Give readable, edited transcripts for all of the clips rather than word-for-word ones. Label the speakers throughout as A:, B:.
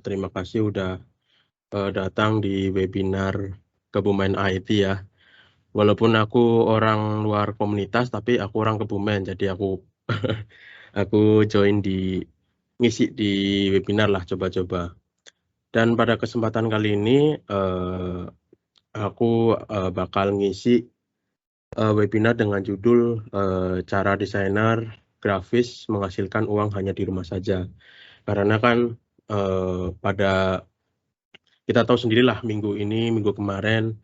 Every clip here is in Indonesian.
A: Terima kasih udah datang di webinar Kebumen IT ya. Walaupun aku orang luar komunitas, tapi aku orang Kebumen, jadi aku aku join ngisi di webinar lah, coba-coba. Dan pada kesempatan kali ini aku bakal ngisi webinar dengan judul cara desainer grafis menghasilkan uang hanya di rumah saja. Karena kan pada kita tahu sendirilah minggu kemarin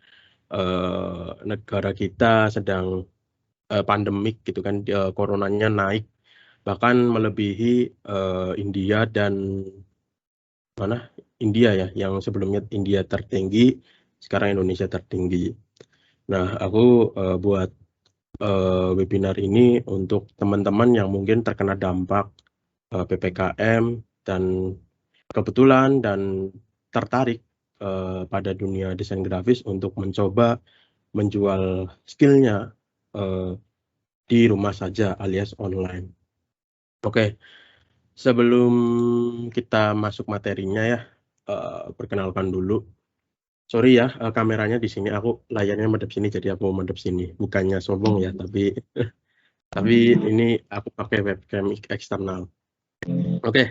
A: negara kita sedang pandemik gitu kan, coronanya naik bahkan melebihi India dan India ya, yang sebelumnya India tertinggi, sekarang Indonesia tertinggi. Nah, aku buat webinar ini untuk teman-teman yang mungkin terkena dampak PPKM dan kebetulan dan tertarik pada dunia desain grafis untuk mencoba menjual skillnya di rumah saja alias online. Oke, sebelum kita masuk materinya ya, perkenalkan dulu. Sorry ya, kameranya di sini, aku layarnya madep sini, jadi aku madep sini. Bukannya sombong ya, tapi ini aku pakai webcam eksternal. Oke,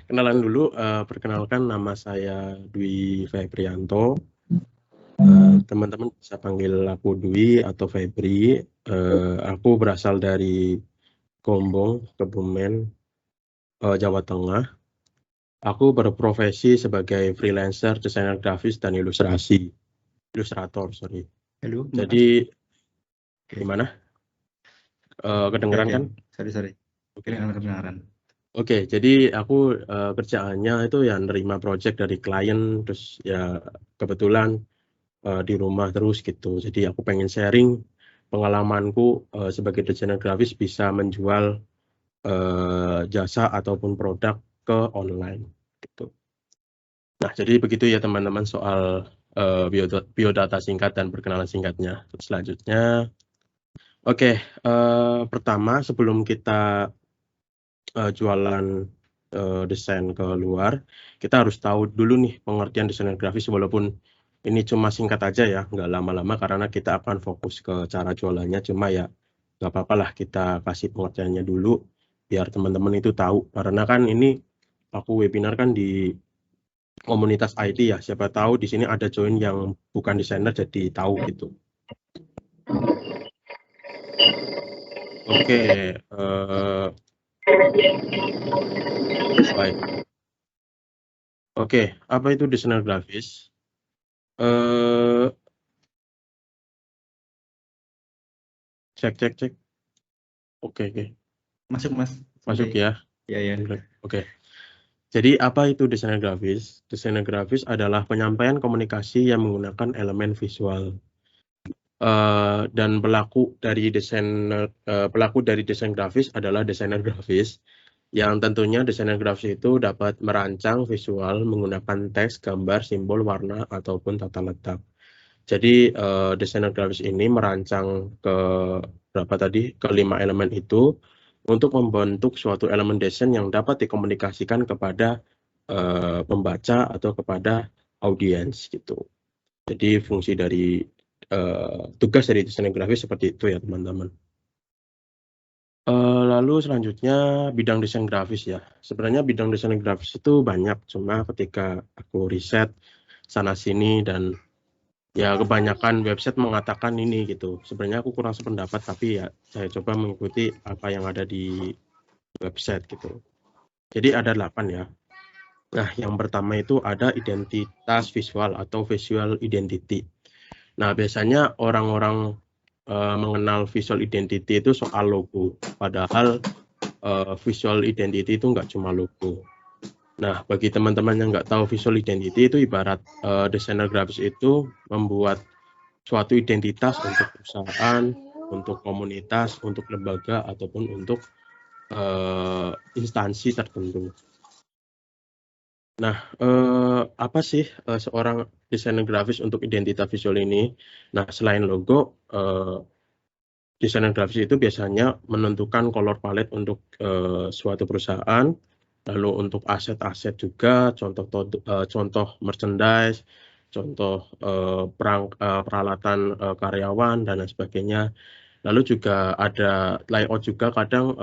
A: kenalan dulu. Perkenalkan, nama saya Dwi Febrianto. Teman-teman bisa panggil aku Dwi atau Febri. Aku berasal dari Gombong, Kebumen, Jawa Tengah. Aku berprofesi sebagai freelancer, desainer grafis, dan ilustrator. Sorry.
B: Halo.
A: Jadi gimana? Kedengeran kan?
B: Sorry.
A: Oke.
B: Kedengeran.
A: Oke, jadi aku kerjaannya itu ya nerima project dari klien, terus ya kebetulan di rumah terus gitu. Jadi aku pengen sharing pengalamanku sebagai desainer grafis bisa menjual jasa ataupun produk ke online gitu. Nah, jadi begitu ya teman-teman soal biodata singkat dan perkenalan singkatnya. Terus selanjutnya, oke, pertama sebelum kita jualan desain ke luar, kita harus tahu dulu nih pengertian desainer grafis, walaupun ini cuma singkat aja ya, nggak lama-lama karena kita akan fokus ke cara jualannya, cuma ya nggak apa-apa lah kita kasih pengertiannya dulu biar teman-teman itu tahu, karena kan ini aku webinar kan di komunitas IT ya, siapa tahu di sini ada join yang bukan desainer jadi tahu gitu. Oke, baik. Oke, apa itu desainer grafis? Cek. Oke.
B: Masuk, Mas.
A: Masuk ya.
B: Ya.
A: Oke. Jadi apa itu desainer grafis? Desainer grafis adalah penyampaian komunikasi yang menggunakan elemen visual. Dan pelaku dari desain grafis adalah desainer grafis, yang tentunya desainer grafis itu dapat merancang visual menggunakan teks, gambar, simbol, warna, ataupun tata letak. Jadi desainer grafis ini merancang kelima elemen itu untuk membentuk suatu elemen desain yang dapat dikomunikasikan kepada pembaca atau kepada audiens gitu. Jadi fungsi dari tugas dari desainer grafis seperti itu ya teman-teman. Lalu selanjutnya bidang desain grafis ya. Sebenarnya bidang desain grafis itu banyak, cuma ketika aku riset sana sini dan ya kebanyakan website mengatakan ini gitu. Sebenarnya aku kurang sependapat, tapi ya saya coba mengikuti apa yang ada di website gitu. Jadi ada 8 ya. Nah, yang pertama itu ada identitas visual atau visual identity. Nah, biasanya orang-orang mengenal visual identity itu soal logo. Padahal visual identity itu nggak cuma logo. Nah, bagi teman-teman yang nggak tahu visual identity itu ibarat desainer grafis itu membuat suatu identitas untuk perusahaan, untuk komunitas, untuk lembaga, ataupun untuk instansi tertentu. Nah, apa sih seorang desainer grafis untuk identitas visual ini? Nah, selain logo, desainer grafis itu biasanya menentukan color palette untuk suatu perusahaan, Lalu untuk aset-aset juga, contoh merchandise, contoh peralatan karyawan dan lain sebagainya. Lalu juga ada layout juga, kadang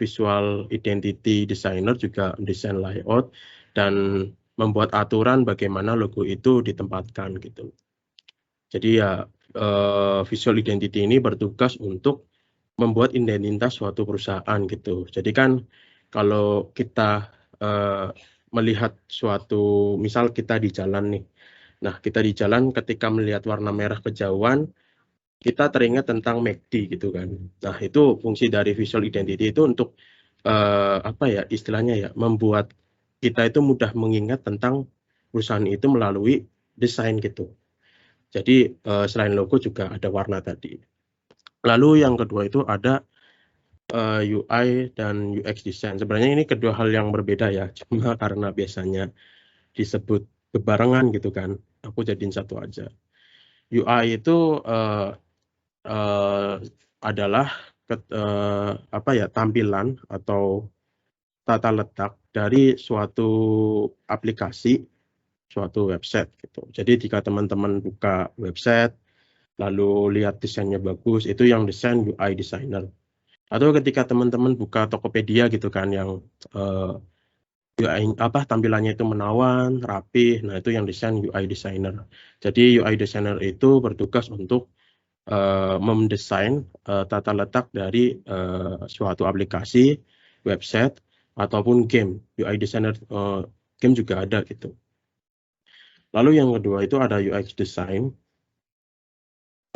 A: visual identity designer juga desain layout dan membuat aturan bagaimana logo itu ditempatkan gitu. Jadi ya visual identity ini bertugas untuk membuat identitas suatu perusahaan gitu. Jadi kan kalau kita melihat suatu, misal kita di jalan nih. Nah, kita di jalan ketika melihat warna merah kejauhan, kita teringat tentang McD gitu kan. Nah, itu fungsi dari visual identity itu untuk apa ya istilahnya ya, membuat kita itu mudah mengingat tentang perusahaan itu melalui desain gitu. Jadi selain logo juga ada warna tadi. Lalu yang kedua itu ada UI dan UX design. Sebenarnya ini kedua hal yang berbeda ya, cuma karena biasanya disebut bebarengan gitu kan, aku jadiin satu aja. UI itu adalah apa ya, tampilan atau tata letak dari suatu aplikasi, suatu website gitu. Jadi jika teman-teman buka website, lalu lihat desainnya bagus, itu yang desain UI designer. Atau ketika teman-teman buka Tokopedia gitu kan, yang UI tampilannya itu menawan, rapih, nah itu yang desain UI designer. Jadi UI designer itu bertugas untuk mendesain tata letak dari suatu aplikasi, website, ataupun game. UI designer game juga ada gitu. Lalu yang kedua itu ada UX design.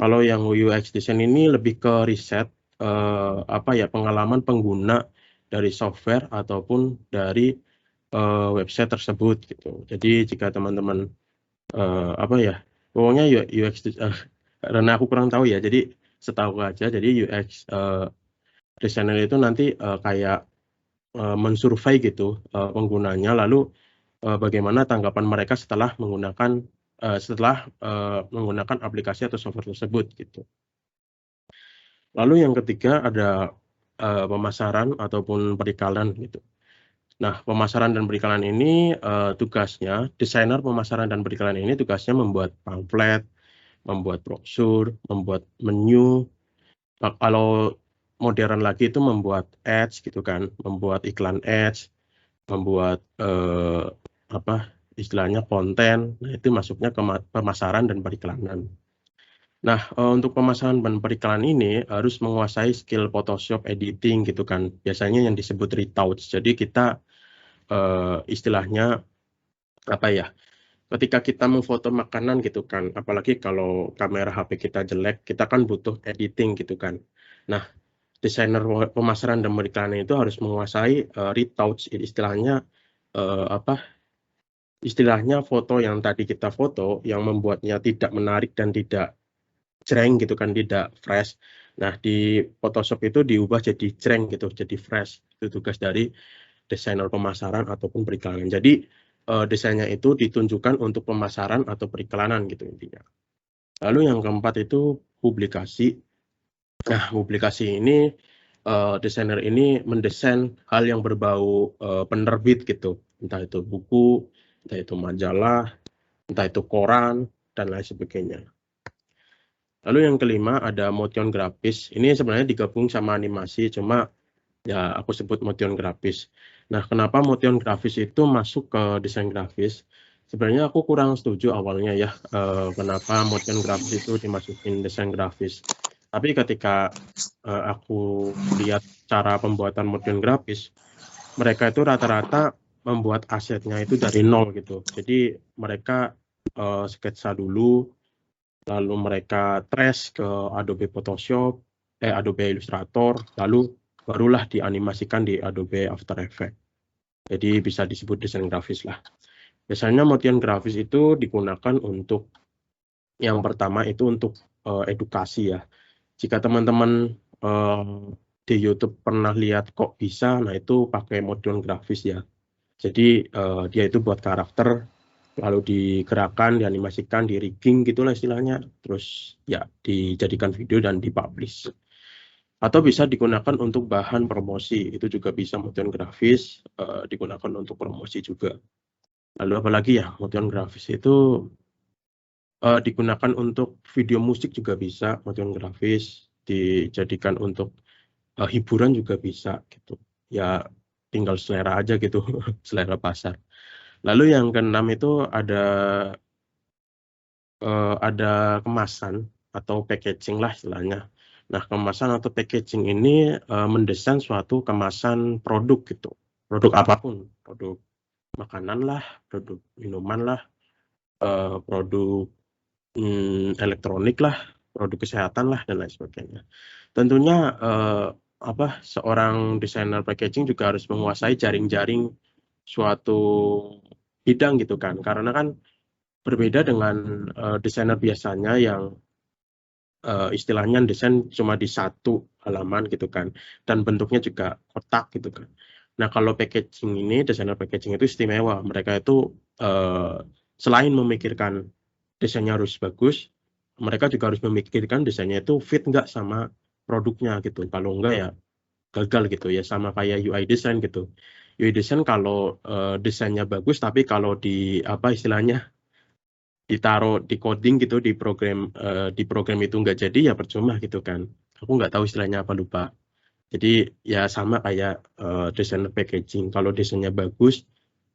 A: Kalau yang UX design ini lebih ke riset apa ya, pengalaman pengguna dari software ataupun dari website tersebut gitu. Jadi jika teman-teman apa ya, pokoknya UX karena aku kurang tahu ya, jadi setahu aja, jadi UX designer itu nanti kayak mensurvei gitu penggunanya, lalu bagaimana tanggapan mereka setelah menggunakan aplikasi atau software tersebut gitu. Lalu yang ketiga ada pemasaran ataupun perikalan gitu. Nah, pemasaran dan perikalan ini tugasnya, desainer pemasaran dan perikalan ini tugasnya membuat pamflet, membuat brosur, membuat menu. Kalau modern lagi itu membuat ads gitu kan, membuat iklan ads, membuat apa istilahnya konten. Nah, itu masuknya ke pemasaran dan periklanan. Nah, untuk pemasaran dan periklanan ini harus menguasai skill Photoshop editing gitu kan. Biasanya yang disebut retouch. Jadi kita istilahnya apa ya? Ketika kita memfoto makanan gitu kan, apalagi kalau kamera HP kita jelek, kita kan butuh editing gitu kan. Nah, desainer pemasaran dan periklanan itu harus menguasai retouch, istilahnya apa? Istilahnya foto yang tadi kita foto yang membuatnya tidak menarik dan tidak jreng gitu kan, tidak fresh. Nah, di Photoshop itu diubah jadi jreng gitu, jadi fresh. Itu tugas dari desainer pemasaran ataupun periklanan. Jadi desainnya itu ditunjukkan untuk pemasaran atau periklanan gitu intinya. Lalu yang keempat itu publikasi. Nah, publikasi ini desainer ini mendesain hal yang berbau penerbit gitu, entah itu buku, entah itu majalah, entah itu koran, dan lain sebagainya. Lalu yang kelima ada motion grafis. Ini sebenarnya digabung sama animasi, cuma ya aku sebut motion grafis. Nah, kenapa motion grafis itu masuk ke desain grafis? Sebenarnya aku kurang setuju awalnya ya, kenapa motion grafis itu dimasukin desain grafis. Tapi ketika aku lihat cara pembuatan motion grafis, mereka itu rata-rata membuat asetnya itu dari nol gitu. Jadi mereka sketsa dulu, lalu mereka trace ke Adobe Photoshop, Adobe Illustrator, lalu barulah dianimasikan di Adobe After Effects. Jadi bisa disebut desain grafis lah. Biasanya motion grafis itu digunakan untuk yang pertama itu untuk edukasi ya. Jika teman-teman di YouTube pernah lihat kok bisa, nah itu pakai motion grafis ya. Jadi dia itu buat karakter, lalu digerakkan, dianimasikan, di rigging gitulah istilahnya, terus ya dijadikan video dan dipublish. Atau bisa digunakan untuk bahan promosi, itu juga bisa motion grafis digunakan untuk promosi juga. Lalu apalagi ya, motion grafis itu digunakan untuk video musik juga bisa, motion grafis dijadikan untuk hiburan juga bisa gitu. Ya tinggal selera aja gitu, selera pasar. Lalu yang keenam itu ada kemasan atau packaging lah istilahnya. Nah, kemasan atau packaging ini mendesain suatu kemasan produk gitu. Produk apapun, produk makanan lah, produk minuman lah, produk elektronik lah, produk kesehatan lah, dan lain sebagainya. Tentunya seorang desainer packaging juga harus menguasai jaring-jaring suatu bidang gitu kan. Karena kan berbeda dengan desainer biasanya yang istilahnya desain cuma di satu halaman gitu kan, dan bentuknya juga kotak gitu kan. Nah, kalau packaging ini, desainer packaging itu istimewa. Mereka itu selain memikirkan desainnya harus bagus, mereka juga harus memikirkan desainnya itu fit nggak sama produknya gitu. Kalau enggak ya gagal gitu ya, sama kayak UI design gitu. UI design kalau desainnya bagus, tapi kalau di apa istilahnya ditaruh di coding gitu di program itu nggak jadi ya percuma gitu kan. Aku nggak tahu istilahnya apa, lupa. Jadi ya sama kayak desainer packaging. Kalau desainnya bagus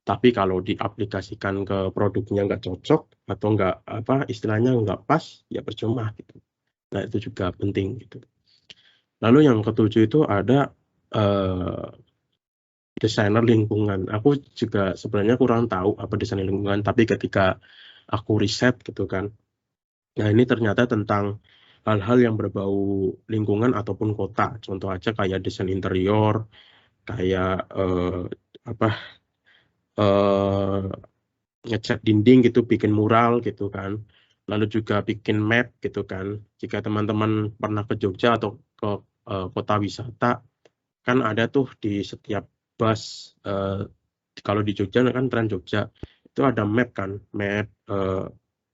A: tapi kalau diaplikasikan ke produknya nggak cocok atau nggak apa istilahnya nggak pas ya percuma gitu. Nah, itu juga penting gitu. Lalu yang ketujuh itu ada desainer lingkungan. Aku juga sebenarnya kurang tahu apa desainer lingkungan, tapi ketika aku riset gitu kan, nah ini ternyata tentang hal-hal yang berbau lingkungan ataupun kota. Contoh aja kayak desain interior, kayak apa ngecat dinding gitu, bikin mural gitu kan. Lalu juga bikin map gitu kan. Jika teman-teman pernah ke Jogja atau ke kota wisata, kan ada tuh di setiap bus, kalau di Jogja kan Trans Jogja, itu ada map kan, map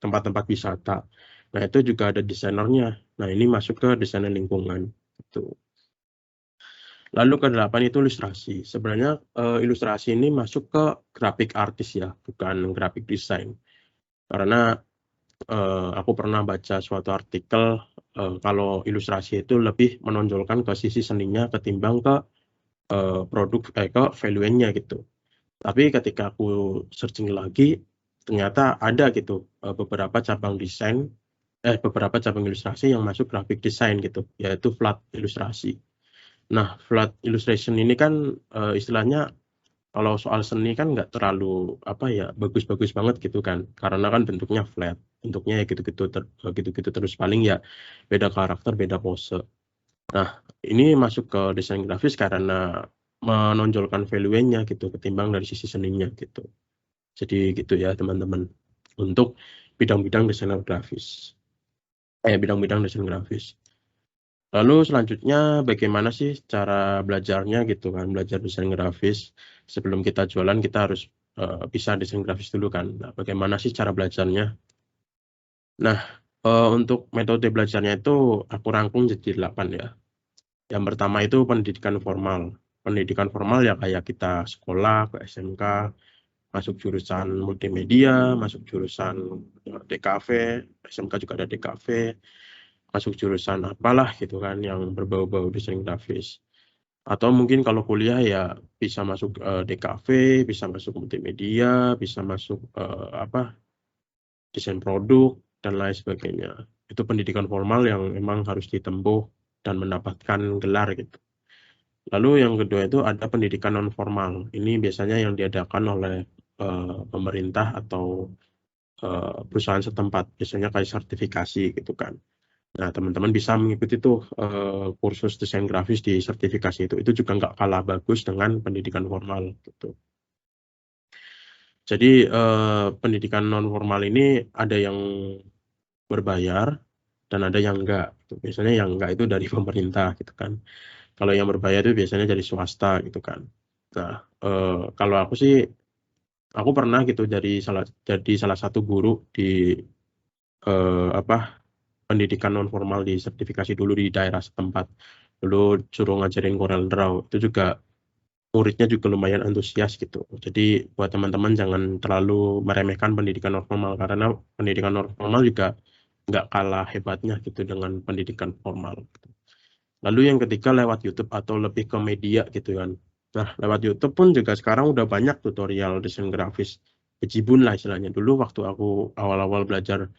A: tempat-tempat wisata. Nah, itu juga ada desainernya. Nah, ini masuk ke desainer lingkungan. Gitu. Lalu ke-8 itu ilustrasi. Sebenarnya ilustrasi ini masuk ke graphic artist ya, bukan graphic design. Karena aku pernah baca suatu artikel kalau ilustrasi itu lebih menonjolkan ke sisi seninya ketimbang ke ke value-nya gitu. Tapi ketika aku searching lagi, ternyata ada gitu beberapa cabang ilustrasi yang masuk graphic design gitu, yaitu flat ilustrasi. Nah, flat illustration ini kan istilahnya kalau soal seni kan nggak terlalu bagus-bagus banget gitu kan, karena kan bentuknya flat, bentuknya ya gitu-gitu terus, paling ya beda karakter, beda pose. Nah, ini masuk ke desain grafis karena menonjolkan value-nya gitu ketimbang dari sisi seninya gitu. Jadi gitu ya teman-teman, untuk bidang-bidang desain grafis. Bidang-bidang desain grafis. Lalu selanjutnya bagaimana sih cara belajarnya gitu kan, belajar desain grafis. Sebelum kita jualan kita harus bisa desain grafis dulu kan. Nah, bagaimana sih cara belajarnya? Nah, untuk metode belajarnya itu aku rangkum jadi 8 ya. Yang pertama itu pendidikan formal. Pendidikan formal ya kayak kita sekolah ke SMK, masuk jurusan multimedia, masuk jurusan DKV, SMK juga ada DKV, masuk jurusan apalah gitu kan yang berbau-bau desain grafis. Atau mungkin kalau kuliah ya bisa masuk DKV, bisa masuk multimedia, bisa masuk desain produk dan lain sebagainya. Itu pendidikan formal yang memang harus ditempuh dan mendapatkan gelar gitu. Lalu yang kedua itu ada pendidikan non formal. Ini biasanya yang diadakan oleh pemerintah atau perusahaan setempat, biasanya kayak sertifikasi gitu kan. Nah, teman-teman bisa mengikuti tuh kursus desain grafis di sertifikasi itu. Itu juga nggak kalah bagus dengan pendidikan formal gitu. Jadi pendidikan non formal ini ada yang berbayar dan ada yang enggak. Biasanya yang enggak itu dari pemerintah gitu kan. Kalau yang berbayar itu biasanya dari swasta gitu kan. Nah, kalau aku pernah gitu jadi salah satu guru di pendidikan non formal di sertifikasi dulu di daerah setempat. dulu suruh ngajarin Corel Draw, itu juga muridnya juga lumayan antusias gitu. Jadi buat teman-teman jangan terlalu meremehkan pendidikan non formal, karena pendidikan non formal juga nggak kalah hebatnya gitu dengan pendidikan formal gitu. Lalu yang ketiga lewat YouTube atau lebih ke media gitu kan. Nah, lewat YouTube pun juga sekarang udah banyak tutorial desain grafis bejibun lah istilahnya. Dulu waktu aku awal-awal belajar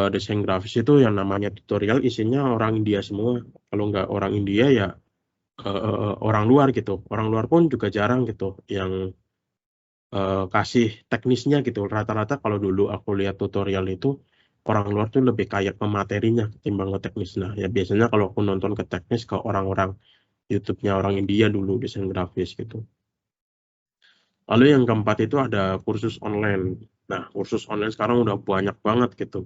A: desain grafis itu yang namanya tutorial isinya orang India semua. Kalau nggak orang India ya orang luar gitu. Orang luar pun juga jarang gitu yang kasih teknisnya gitu. Rata-rata kalau dulu aku lihat tutorial itu orang luar tuh lebih kayak ke materinya ketimbang ke teknis. Nah, ya biasanya kalau aku nonton ke teknis ke orang-orang YouTube-nya orang India dulu desain grafis gitu. Lalu yang keempat itu ada kursus online. Nah, kursus online sekarang udah banyak banget gitu.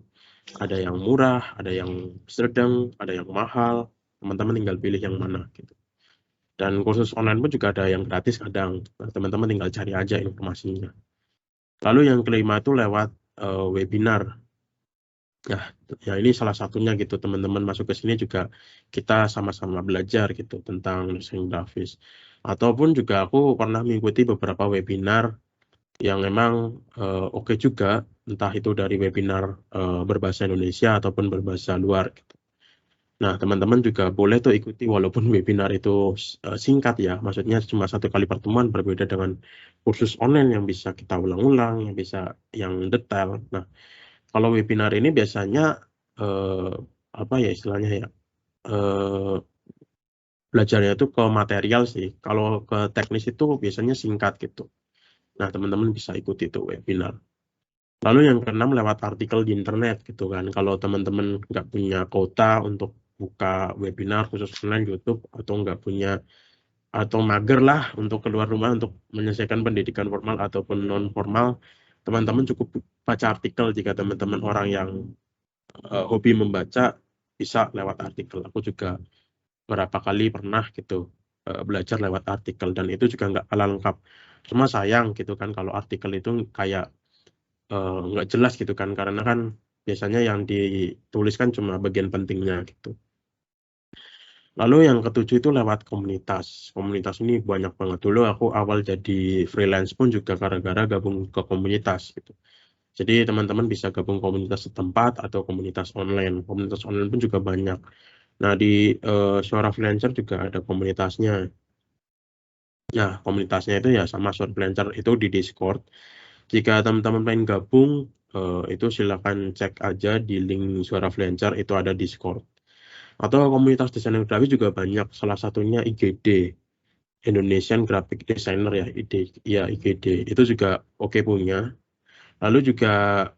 A: Ada yang murah, ada yang sedang, ada yang mahal. Teman-teman tinggal pilih yang mana gitu. Dan kursus online pun juga ada yang gratis kadang. Nah, teman-teman tinggal cari aja informasinya. Lalu yang kelima itu lewat webinar. Nah, ya ini salah satunya gitu. Teman-teman masuk ke sini juga kita sama-sama belajar gitu tentang desain grafis. Ataupun juga aku pernah mengikuti beberapa webinar yang memang oke juga, entah itu dari webinar berbahasa Indonesia ataupun berbahasa luar gitu. Nah, teman-teman juga boleh tuh ikuti walaupun webinar itu singkat ya, maksudnya cuma 1 kali pertemuan, berbeda dengan kursus online yang bisa kita ulang-ulang, yang bisa yang detail. Nah, kalau webinar ini biasanya eh, apa ya istilahnya ya, eh, belajarnya itu ke material sih. Kalau ke teknis itu biasanya singkat gitu. Nah, teman-teman bisa ikuti itu webinar. Lalu yang keenam lewat artikel di internet gitu kan. Kalau teman-teman nggak punya kuota untuk buka webinar khusus online YouTube atau nggak punya atau mager lah untuk keluar rumah untuk menyelesaikan pendidikan formal ataupun non formal, teman-teman cukup baca artikel. Jika teman-teman orang yang hobi membaca bisa lewat artikel. Aku juga berapa kali pernah gitu belajar lewat artikel dan itu juga nggak kalah lengkap. Cuma sayang gitu kan kalau artikel itu kayak nggak jelas gitu kan karena kan biasanya yang dituliskan cuma bagian pentingnya gitu. Lalu yang ketujuh itu lewat komunitas. Komunitas ini banyak banget. Dulu aku awal jadi freelance pun juga gara-gara gabung ke komunitas gitu. Jadi teman-teman bisa gabung komunitas setempat atau komunitas online. Komunitas online pun juga banyak. Nah, di Suara Freelancer juga ada komunitasnya. Ya, komunitasnya itu ya sama Suara Freelancer itu di Discord. Jika teman-teman pengen gabung, itu silakan cek aja di link Suara Freelancer, itu ada Discord. Atau komunitas desainer grafis juga banyak, salah satunya IGD, Indonesian Graphic Designer ya, ya IGD. Itu juga oke punya. Lalu juga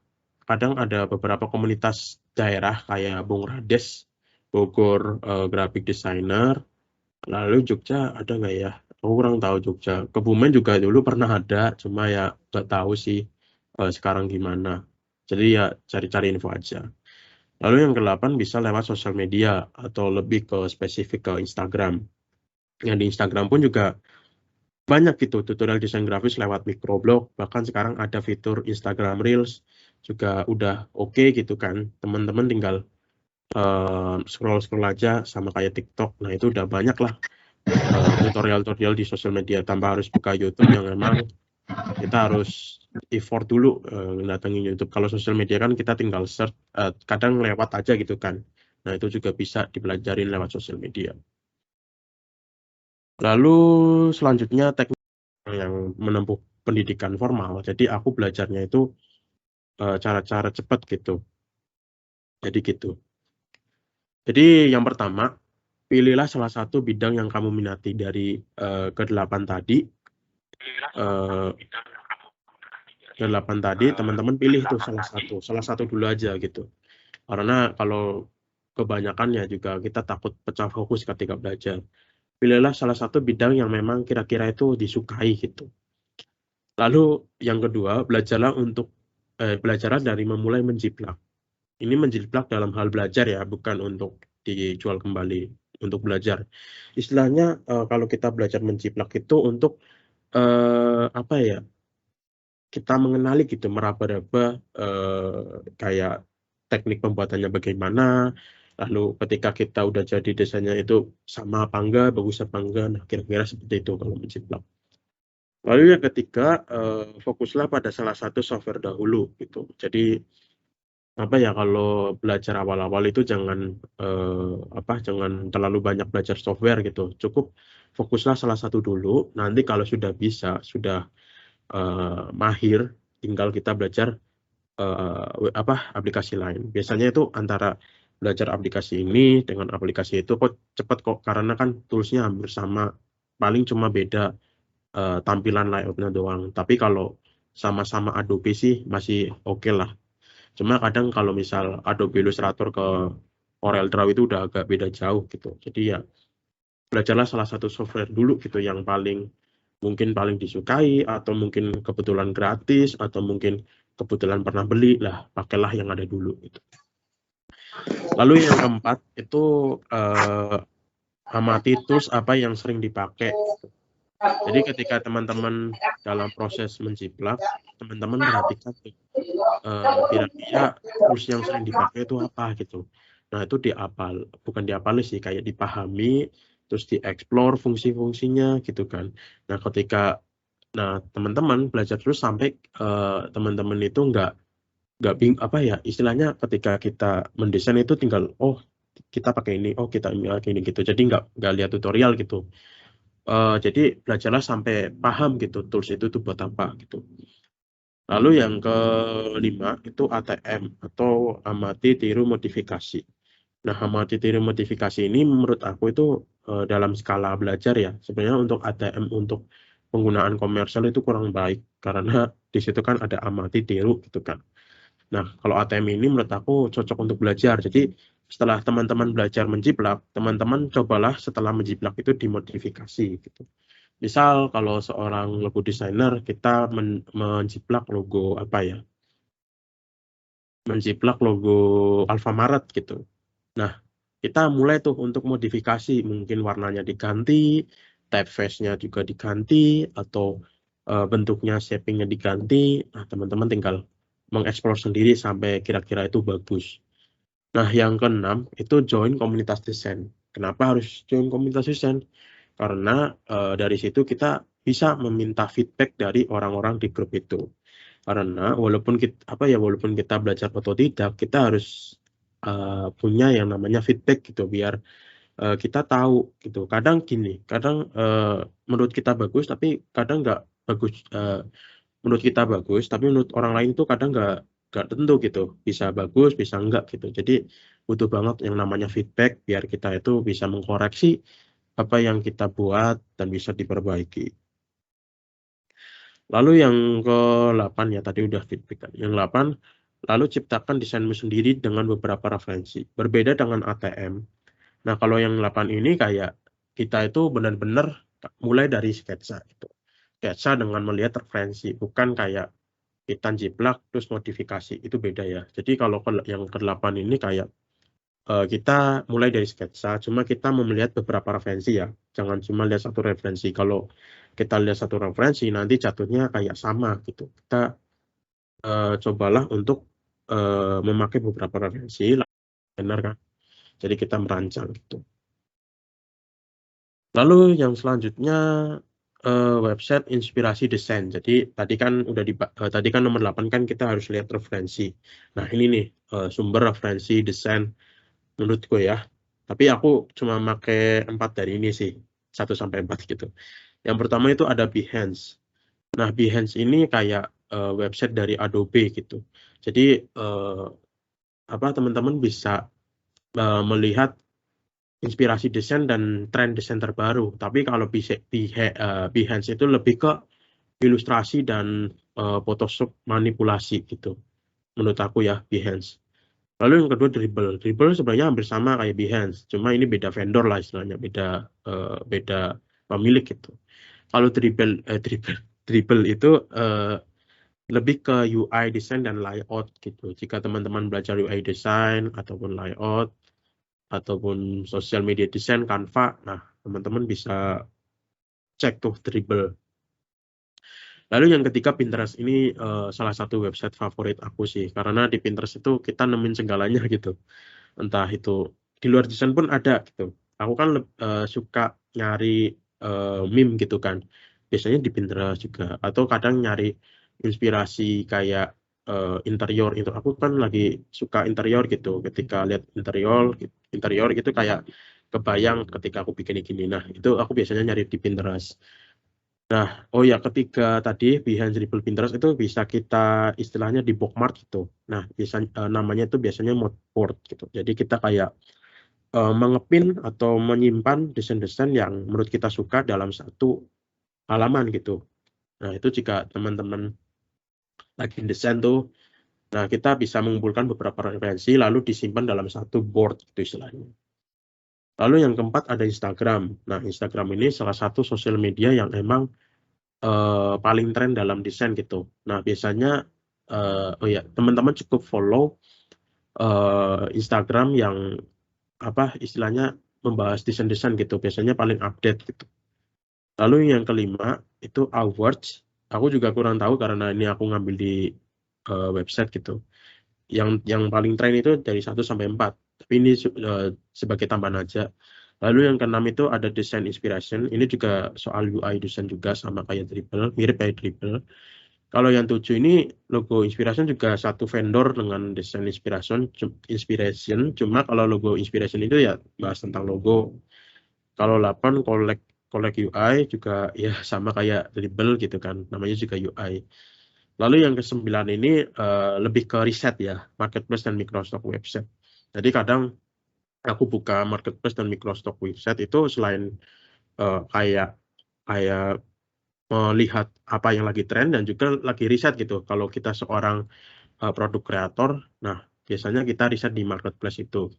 A: kadang ada beberapa komunitas daerah kayak Bung Rades, Bogor Graphic Designer. Lalu Jogja ada nggak ya? Aku kurang tahu Jogja. Kebumen juga dulu pernah ada, cuma ya nggak tahu sih sekarang gimana. Jadi ya cari-cari info aja. Lalu yang ke-8 bisa lewat sosial media atau lebih ke spesifik ke Instagram. Yang di Instagram pun juga banyak gitu tutorial desain grafis lewat microblog. Bahkan sekarang ada fitur Instagram Reels juga udah oke gitu kan. Teman-teman tinggal scroll-scroll aja sama kayak TikTok. Nah, itu udah banyak lah tutorial-tutorial di sosial media tanpa harus buka YouTube yang memang kita harus effort dulu datengin YouTube. Kalau sosial media kan kita tinggal search, kadang lewat aja gitu kan. Nah, itu juga bisa dipelajarin lewat sosial media. Lalu selanjutnya teknik yang menempuh pendidikan formal. Jadi aku belajarnya itu cara-cara cepat gitu. Jadi gitu. Jadi yang pertama, pilihlah salah satu bidang yang kamu minati dari ke-8 tadi. Eh, Ke-8 tadi, teman-teman pilih tuh salah satu dulu aja gitu. Karena kalau kebanyakan ya juga kita takut pecah fokus ketika belajar. Pilihlah salah satu bidang yang memang kira-kira itu disukai gitu. Lalu yang kedua, belajarlah dari memulai menjiplak. Ini menjiplak dalam hal belajar ya, bukan untuk dijual kembali, untuk belajar. Istilahnya kalau kita belajar menjiplak itu untuk apa ya? Kita mengenali gitu, meraba-raba kayak teknik pembuatannya bagaimana, Lalu ketika kita udah jadi desainnya itu sama apa enggak, bagus apa enggak, nah kira-kira seperti itu kalau menjiplak. Lalu yang ketiga, fokuslah pada salah satu software dahulu gitu. Jadi apa ya, kalau belajar awal-awal itu jangan jangan terlalu banyak belajar software gitu. Cukup fokuslah salah satu dulu. Nanti kalau sudah bisa, sudah mahir, tinggal kita belajar aplikasi lain. Biasanya itu antara belajar aplikasi ini dengan aplikasi itu kok cepat kok, karena kan toolsnya hampir sama, paling cuma beda tampilan layoutnya doang. Tapi kalau sama-sama Adobe sih masih oke lah. Cuma kadang kalau misal Adobe Illustrator ke CorelDRAW itu udah agak beda jauh gitu. Jadi ya belajarlah salah satu software dulu gitu yang mungkin paling disukai, atau mungkin kebetulan gratis, atau mungkin kebetulan pernah beli lah, pakailah yang ada dulu gitu. Lalu yang keempat itu amati tools apa yang sering dipakai. Jadi ketika teman-teman dalam proses menjiplak, teman-teman perhatikan kira-kira tools yang sering dipakai itu apa gitu. Nah itu bukan diapal sih, kayak dipahami, terus dieksplor fungsi-fungsinya gitu kan. Nah teman-teman belajar terus sampai teman-teman itu nggak istilahnya ketika kita mendesain itu tinggal kita pakai ini, kita pakai ini gitu. Jadi nggak lihat tutorial gitu. Jadi belajarlah sampai paham gitu tools itu tuh buat apa gitu. Lalu yang kelima itu ATM atau amati tiru modifikasi. Nah, amati tiru modifikasi ini menurut aku itu dalam skala belajar ya. Sebenarnya untuk ATM untuk penggunaan komersial itu kurang baik karena di situ kan ada amati tiru gitu kan. Nah, kalau ATM ini menurut aku cocok untuk belajar. Jadi setelah teman-teman belajar menjiplak, teman-teman cobalah setelah menjiplak itu dimodifikasi gitu. Misal kalau seorang logo designer, kita menjiplak logo apa ya? Menjiplak logo Alfamaret gitu. Nah, kita mulai tuh untuk modifikasi, mungkin warnanya diganti, typeface-nya juga diganti, atau bentuknya, shaping-nya diganti. Nah, teman-teman tinggal mengeksplor sendiri sampai kira-kira itu bagus. Nah, yang keenam itu join komunitas desain. Kenapa harus join komunitas desain? Karena dari situ kita bisa meminta feedback dari orang-orang di grup itu. Karena walaupun kita belajar otodidak, kita harus punya yang namanya feedback gitu, biar kita tahu gitu. Kadang menurut kita bagus, tapi kadang nggak bagus. Menurut kita bagus, tapi menurut orang lain itu kadang nggak tentu gitu. Bisa bagus, bisa enggak gitu. Jadi butuh banget yang namanya feedback, biar kita itu bisa mengkoreksi apa yang kita buat dan bisa diperbaiki. Lalu yang ke-8 ya, tadi udah feedback kan. Yang 8, lalu ciptakan desainmu sendiri dengan beberapa referensi. Berbeda dengan ATM. Nah, kalau yang 8 ini kayak kita itu benar-benar mulai dari sketsa gitu. Sketsa dengan melihat referensi, bukan kayak kita jiplak terus modifikasi. Itu beda ya. Jadi kalau yang ke-8 ini kayak kita mulai dari sketsa, cuma kita melihat beberapa referensi ya. Jangan cuma lihat satu referensi. Kalau kita lihat satu referensi, nanti jatuhnya kayak sama gitu. Kita cobalah untuk memakai beberapa referensi, benar kan? Jadi kita merancang gitu. Lalu yang selanjutnya website inspirasi desain. Jadi tadi kan nomor 8 kan kita harus lihat referensi. Nah ini nih sumber referensi desain menurutku ya. Tapi aku cuma pakai 4 dari ini sih, 1-4 gitu. Yang pertama itu ada Behance. Nah, Behance ini kayak website dari Adobe gitu. Jadi teman-teman bisa melihat inspirasi desain dan tren desain terbaru. Tapi kalau Behance itu lebih ke ilustrasi dan Photoshop manipulasi gitu. Menurut aku ya, Behance. Lalu yang kedua Dribble. Dribble sebenarnya hampir sama kayak Behance, cuma ini beda vendor lah istilahnya, beda pemilik gitu. Kalau Dribble itu lebih ke UI design dan layout gitu. Jika teman-teman belajar UI design ataupun layout ataupun social media design Canva, nah teman-teman bisa cek tuh Dribble. Lalu yang ketiga Pinterest. Ini salah satu website favorit aku sih, karena di Pinterest itu kita nemuin segalanya gitu. Entah itu di luar desain pun ada gitu. Aku kan suka nyari meme gitu kan. Biasanya di Pinterest juga, atau kadang nyari inspirasi kayak interior itu. Aku kan lagi suka interior gitu. Ketika lihat interior itu kayak kebayang ketika aku bikin gini. Nah, itu aku biasanya nyari di Pinterest. Nah, oh ya, ketiga tadi behind dribble Pinterest itu bisa kita istilahnya di bookmark gitu. Nah, namanya itu biasanya mood board gitu. Jadi kita kayak mengepin atau menyimpan desain-desain yang menurut kita suka dalam satu halaman gitu. Nah, itu jika teman-teman lagi desain tuh, nah kita bisa mengumpulkan beberapa referensi lalu disimpan dalam satu board gitu istilahnya. Lalu yang keempat ada Instagram. Nah, Instagram ini salah satu sosial media yang emang paling tren dalam desain gitu. Nah, biasanya oh ya, teman-teman cukup follow Instagram yang apa istilahnya membahas desain-desain gitu. Biasanya paling update gitu. Lalu yang kelima itu awards. Aku juga kurang tahu karena ini aku ngambil di website gitu. Yang paling tren itu dari 1 sampai 4. Tapi ini sebagai tambahan aja. Lalu yang keenam itu ada design inspiration. Ini juga soal UI design juga sama kayak Dribble, mirip kayak Dribble. Kalau yang 7 ini logo inspiration juga satu vendor dengan design inspiration. Cuma kalau logo inspiration itu ya bahas tentang logo. Kalau 8 collect UI juga ya sama kayak Dribble gitu kan, namanya juga UI. Lalu yang ke-9 ini lebih ke riset ya, marketplace dan microstock website. Jadi kadang aku buka marketplace dan microstock website itu selain kayak melihat apa yang lagi tren dan juga lagi riset gitu. Kalau kita seorang produk kreator, nah biasanya kita riset di marketplace itu.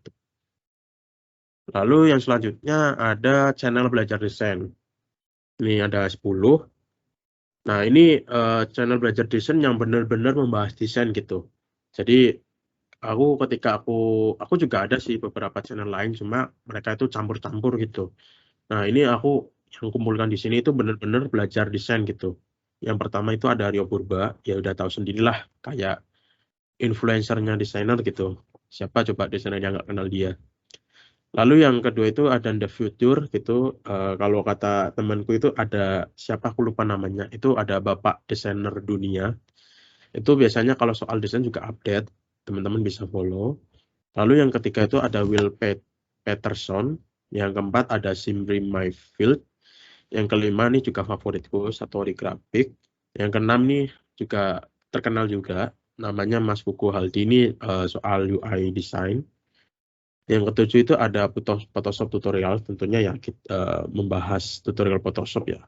A: Lalu yang selanjutnya ada channel belajar desain. Ini ada 10. Nah, ini channel belajar desain yang benar-benar membahas desain gitu. Jadi ketika aku juga ada sih beberapa channel lain, cuma mereka itu campur-campur gitu. Nah, ini aku yang kumpulkan di sini itu benar-benar belajar desain gitu. Yang pertama itu ada Rio Purba, ya udah tahu sendirilah kayak influencernya desainer gitu. Siapa coba desainer yang nggak kenal dia. Lalu yang kedua itu ada The Future gitu. Kalau kata temanku itu ada siapa aku lupa namanya. Itu ada Bapak Desainer Dunia. Itu biasanya kalau soal desain juga update. Teman-teman bisa follow. Lalu yang ketiga itu ada Will Peterson. Yang keempat ada Simri Mayfield. Yang kelima nih juga favoritku, Satori Graphic. Yang keenam nih juga terkenal juga. Namanya Mas Fuku Haldi, ini soal UI design. Yang ketujuh itu ada Photoshop tutorial, tentunya ya kita membahas tutorial Photoshop ya.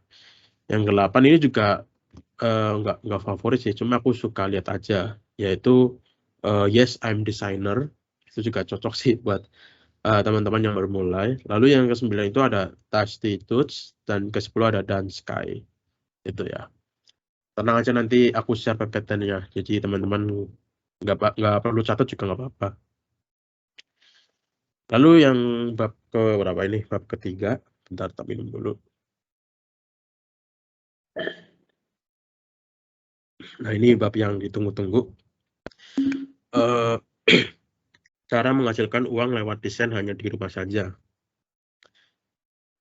A: Yang ke-8 ini juga nggak favorit sih, cuma aku suka lihat aja, yaitu Yes I'm Designer. Itu juga cocok sih buat teman-teman yang baru mulai. Lalu yang ke-9 itu ada Tasty Touch dan ke-10 ada Dance Sky. Itu ya. Tenang aja nanti aku share PPT-nya. Jadi teman-teman nggak perlu catat juga nggak apa-apa. Lalu yang bab ke berapa ini? Bab ketiga. Bentar, tak minum dulu. Nah, ini bab yang ditunggu-tunggu. Cara menghasilkan uang lewat desain hanya di rumah saja.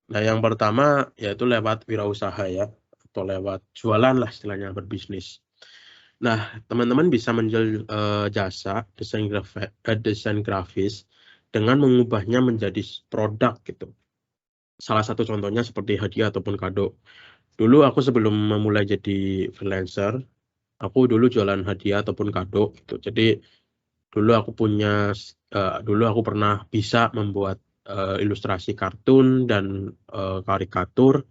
A: Nah, yang pertama yaitu lewat wirausaha ya, atau lewat jualan lah istilahnya, berbisnis. Nah, teman-teman bisa menjual jasa desain grafis dengan mengubahnya menjadi produk gitu. Salah satu contohnya seperti hadiah ataupun kado. Dulu aku sebelum memulai jadi freelancer, aku dulu jualan hadiah ataupun kado gitu. Jadi dulu aku pernah bisa membuat ilustrasi kartun dan karikatur.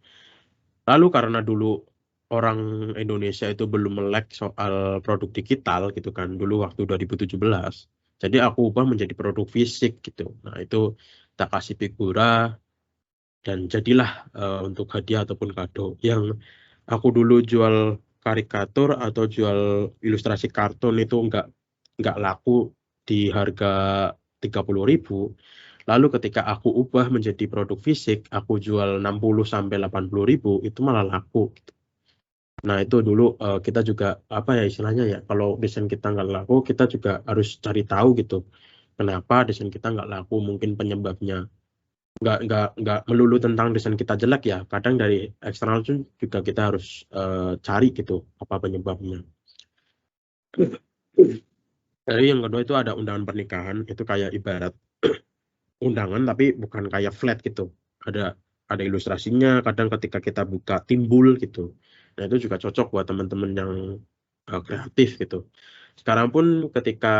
A: Lalu karena dulu orang Indonesia itu belum melek soal produk digital gitu kan, dulu waktu 2017. Jadi aku ubah menjadi produk fisik gitu. Nah, itu tak kasih figura dan jadilah untuk hadiah ataupun kado. Yang aku dulu jual karikatur atau jual ilustrasi kartun itu nggak laku di harga 30.000. Lalu ketika aku ubah menjadi produk fisik, aku jual 60 sampai 80.000, itu malah laku gitu. Nah, itu dulu kita juga apa ya istilahnya ya, kalau desain kita nggak laku, kita juga harus cari tahu gitu. kenapa desain kita nggak laku, mungkin penyebabnya nggak melulu tentang desain kita jelek ya, kadang dari eksternal juga kita harus cari gitu apa penyebabnya. Jadi yang kedua itu ada undangan pernikahan, itu kayak ibarat undangan tapi bukan kayak flat gitu, ada ilustrasinya, kadang ketika kita buka timbul gitu. Nah itu juga cocok buat teman-teman yang kreatif gitu. Sekarang pun ketika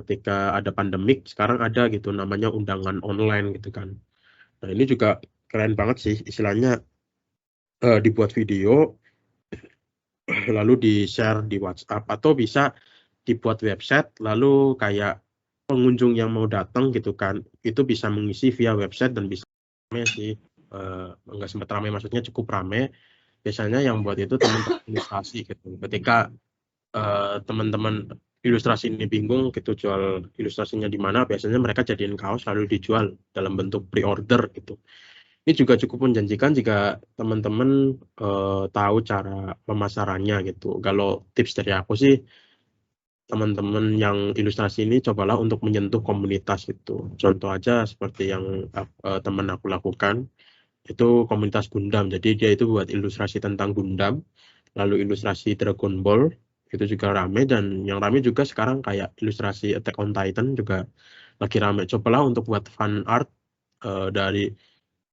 A: ketika ada pandemik, sekarang ada gitu namanya undangan online gitu kan. Nah ini juga keren banget sih, istilahnya dibuat video lalu di-share di WhatsApp, atau bisa dibuat website lalu kayak pengunjung yang mau datang gitu kan, itu bisa mengisi via website dan bisa rame sih. Enggak sempat rame, maksudnya cukup rame. Biasanya yang buat itu teman-teman ilustrasi gitu. Ketika teman-teman ilustrasi ini bingung gitu jual ilustrasinya di mana, biasanya mereka jadiin kaos lalu dijual dalam bentuk pre-order gitu. Ini juga cukup menjanjikan jika teman-teman tahu cara pemasarannya gitu. Kalau tips dari aku sih, teman-teman yang ilustrasi ini cobalah untuk menyentuh komunitas gitu. Contoh aja seperti yang teman aku lakukan, itu komunitas Gundam. Jadi dia itu buat ilustrasi tentang Gundam, lalu ilustrasi Dragon Ball, itu juga rame, dan yang rame juga sekarang kayak ilustrasi Attack on Titan juga lagi rame. Cobalah untuk buat fan art dari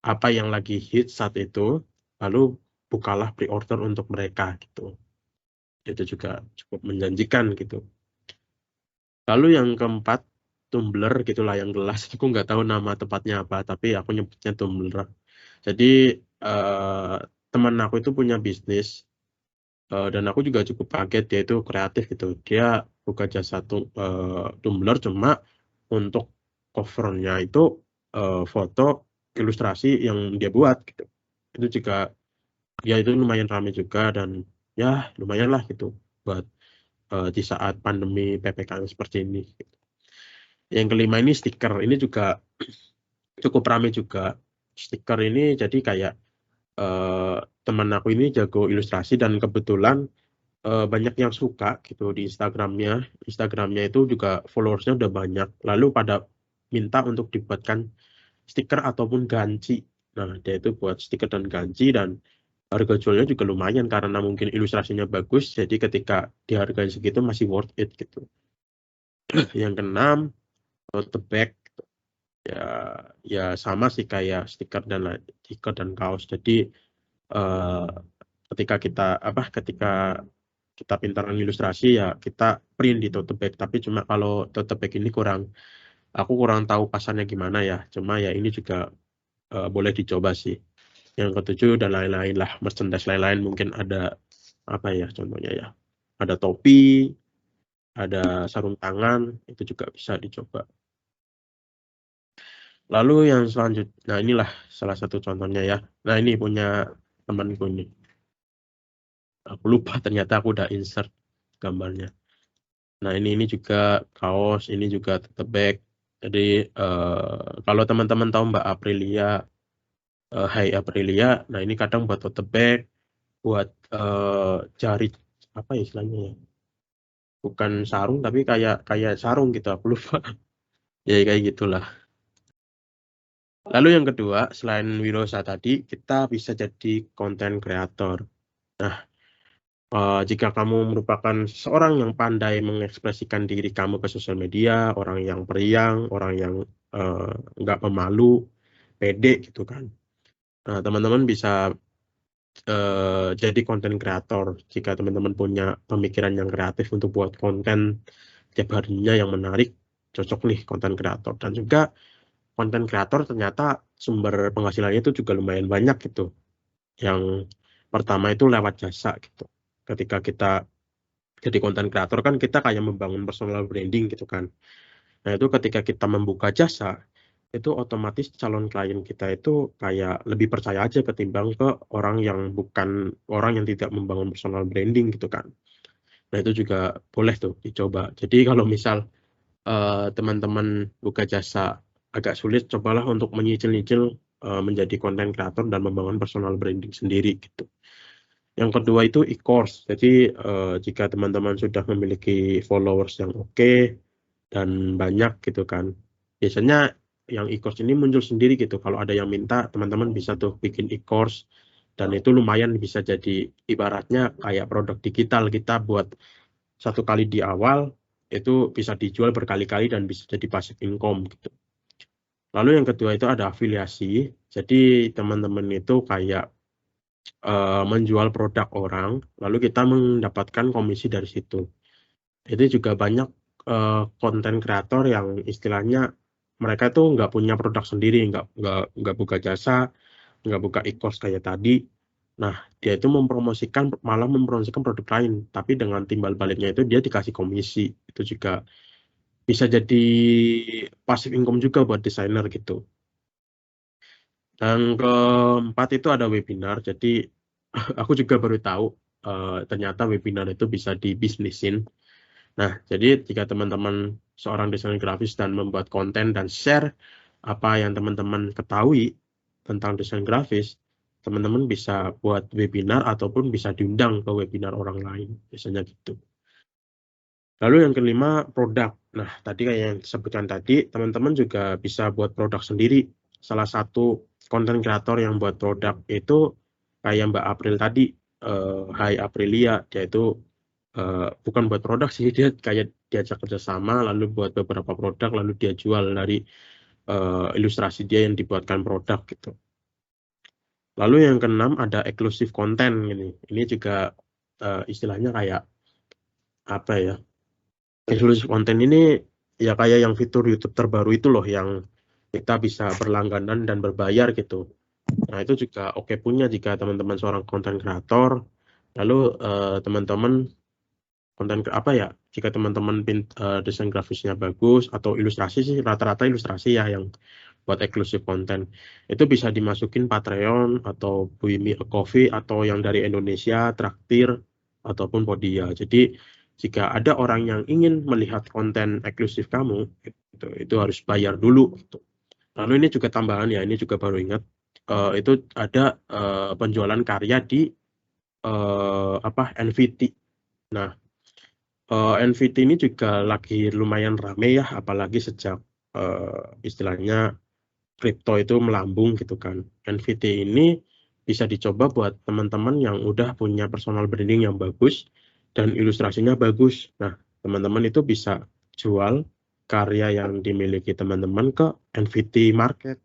A: apa yang lagi hit saat itu, lalu bukalah pre-order untuk mereka gitu. Itu juga cukup menjanjikan gitu. Lalu yang keempat, Tumblr gitulah, yang gelas. Aku nggak tahu nama tepatnya apa, tapi aku nyebutnya Tumblr. Jadi teman aku itu punya bisnis, dan aku juga cukup kaget, dia itu kreatif gitu. Dia buka jasa Tumblr, cuma untuk covernya itu foto ilustrasi yang dia buat gitu. Itu juga ya itu lumayan ramai juga, dan ya lumayan lah gitu buat di saat pandemi PPKM seperti ini. Yang kelima ini stiker, ini juga cukup ramai juga. Stiker ini jadi kayak teman aku ini jago ilustrasi, dan kebetulan banyak yang suka gitu di Instagramnya. Instagramnya itu juga followersnya udah banyak, lalu pada minta untuk dibuatkan stiker ataupun ganci. Nah dia itu buat stiker dan ganci, dan harga jualnya juga lumayan karena mungkin ilustrasinya bagus, jadi ketika dihargai segitu masih worth it gitu. Yang keenam, tote bag. Ya sama sih kayak stiker dan kaos. Jadi ketika kita pintar ilustrasi ya kita print di tote bag. Tapi cuma kalau tote bag ini aku kurang tahu pasarnya gimana ya. Cuma ya ini juga boleh dicoba sih. Yang ketujuh dan lain-lain lah, merchandise lain-lain, mungkin ada apa ya contohnya ya. Ada topi, ada sarung tangan, itu juga bisa dicoba. Lalu yang selanjutnya, nah inilah salah satu contohnya ya. Nah ini punya temanku ini. Aku lupa ternyata aku udah insert gambarnya. Nah ini juga kaos, ini juga tote bag. Jadi kalau teman-teman tahu Mbak Aprilia, Hai Aprilia, nah ini kadang buat tote bag, buat jari apa ya istilahnya ya? Bukan sarung tapi kayak sarung gitu, aku lupa. Ya kayak gitulah. Lalu yang kedua, selain wirausaha tadi, kita bisa jadi konten kreator. Nah, jika kamu merupakan seorang yang pandai mengekspresikan diri kamu ke sosial media, orang yang periang, orang yang nggak pemalu, pede gitu kan. Nah, teman-teman bisa jadi konten kreator. Jika teman-teman punya pemikiran yang kreatif untuk buat konten tiap harinya yang menarik, cocok nih konten kreator. Dan juga konten kreator ternyata sumber penghasilannya itu juga lumayan banyak gitu. Yang pertama itu lewat jasa gitu. Ketika kita jadi konten kreator kan kita kayak membangun personal branding gitu kan. Nah itu ketika kita membuka jasa, itu otomatis calon klien kita itu kayak lebih percaya aja ketimbang ke orang yang bukan, orang yang tidak membangun personal branding gitu kan. Nah itu juga boleh tuh dicoba. Jadi kalau misal teman-teman buka jasa agak sulit, cobalah untuk menyicil-nyicil menjadi konten kreator dan membangun personal branding sendiri gitu. Yang kedua itu e-course. Jadi jika teman-teman sudah memiliki followers yang oke, dan banyak gitu kan. Biasanya yang e-course ini muncul sendiri gitu. Kalau ada yang minta, teman-teman bisa tuh bikin e-course, dan itu lumayan bisa jadi ibaratnya kayak produk digital. Kita buat satu kali di awal, itu bisa dijual berkali-kali dan bisa jadi passive income gitu. Lalu yang kedua itu ada afiliasi. Jadi teman-teman itu kayak menjual produk orang, lalu kita mendapatkan komisi dari situ. Itu juga banyak konten kreator yang istilahnya mereka tuh nggak punya produk sendiri, nggak buka jasa, nggak buka e-course kayak tadi. Nah, dia itu malah mempromosikan produk lain, tapi dengan timbal baliknya itu dia dikasih komisi. Itu juga bisa jadi passive income juga buat desainer gitu. Dan keempat itu ada webinar. Jadi aku juga baru tahu ternyata webinar itu bisa dibisnisin. Nah, jadi jika teman-teman seorang desainer grafis dan membuat konten dan share apa yang teman-teman ketahui tentang desain grafis, teman-teman bisa buat webinar ataupun bisa diundang ke webinar orang lain, biasanya gitu. Lalu yang kelima, produk. Nah, tadi kayak yang disebutkan tadi, teman-teman juga bisa buat produk sendiri. Salah satu konten kreator yang buat produk itu kayak Mbak April tadi, Hai Aprilia, dia itu bukan buat produk sih, dia kayak diajak kerjasama, lalu buat beberapa produk, lalu dia jual dari ilustrasi dia yang dibuatkan produk gitu. Lalu yang keenam ada eksklusif konten ini. Ini juga istilahnya kayak apa ya? Eksklusif konten ini ya kayak yang fitur YouTube terbaru itu loh, yang kita bisa berlangganan dan berbayar gitu. Nah, itu juga oke punya jika teman-teman seorang konten kreator, lalu teman-teman apa ya, jika teman-teman desain grafisnya bagus atau ilustrasi sih, rata-rata ilustrasi ya yang buat eksklusif konten, itu bisa dimasukin Patreon atau Buy Me a Coffee atau yang dari Indonesia, Traktir ataupun Podia. Jadi jika ada orang yang ingin melihat konten eksklusif kamu, itu harus bayar dulu gitu. Lalu ini juga tambahan ya, ini juga baru ingat, itu ada penjualan karya di NFT. Nah, NFT ini juga lagi lumayan rame ya, apalagi sejak istilahnya kripto itu melambung gitu kan. NFT ini bisa dicoba buat teman-teman yang udah punya personal branding yang bagus dan ilustrasinya bagus. Nah, teman-teman itu bisa jual karya yang dimiliki teman-teman ke NFT market.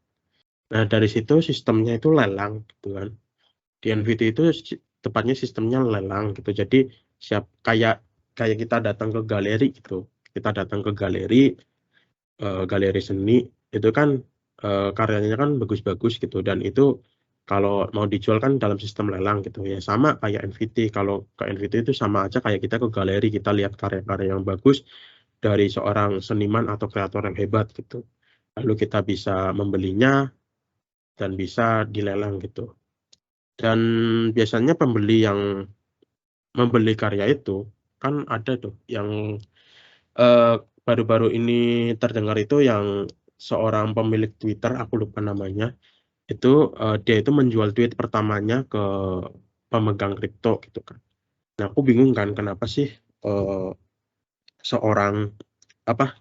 A: Nah, dari situ sistemnya itu lelang gitu kan. Di NFT itu tepatnya sistemnya lelang gitu. Jadi kayak kayak kita datang ke galeri gitu. Kita datang ke galeri galeri seni itu kan karyanya kan bagus-bagus gitu, dan itu kalau mau dijual kan dalam sistem lelang gitu ya, sama kayak NFT. Kalau ke NFT itu sama aja kayak kita ke galeri, kita lihat karya-karya yang bagus dari seorang seniman atau kreator yang hebat gitu, lalu kita bisa membelinya dan bisa dilelang gitu. Dan biasanya pembeli yang membeli karya itu kan ada tuh yang baru-baru ini terdengar itu, yang seorang pemilik Twitter, aku lupa namanya, itu dia itu menjual tweet pertamanya ke pemegang kripto gitu kan. Nah, aku bingung kan kenapa sih eh,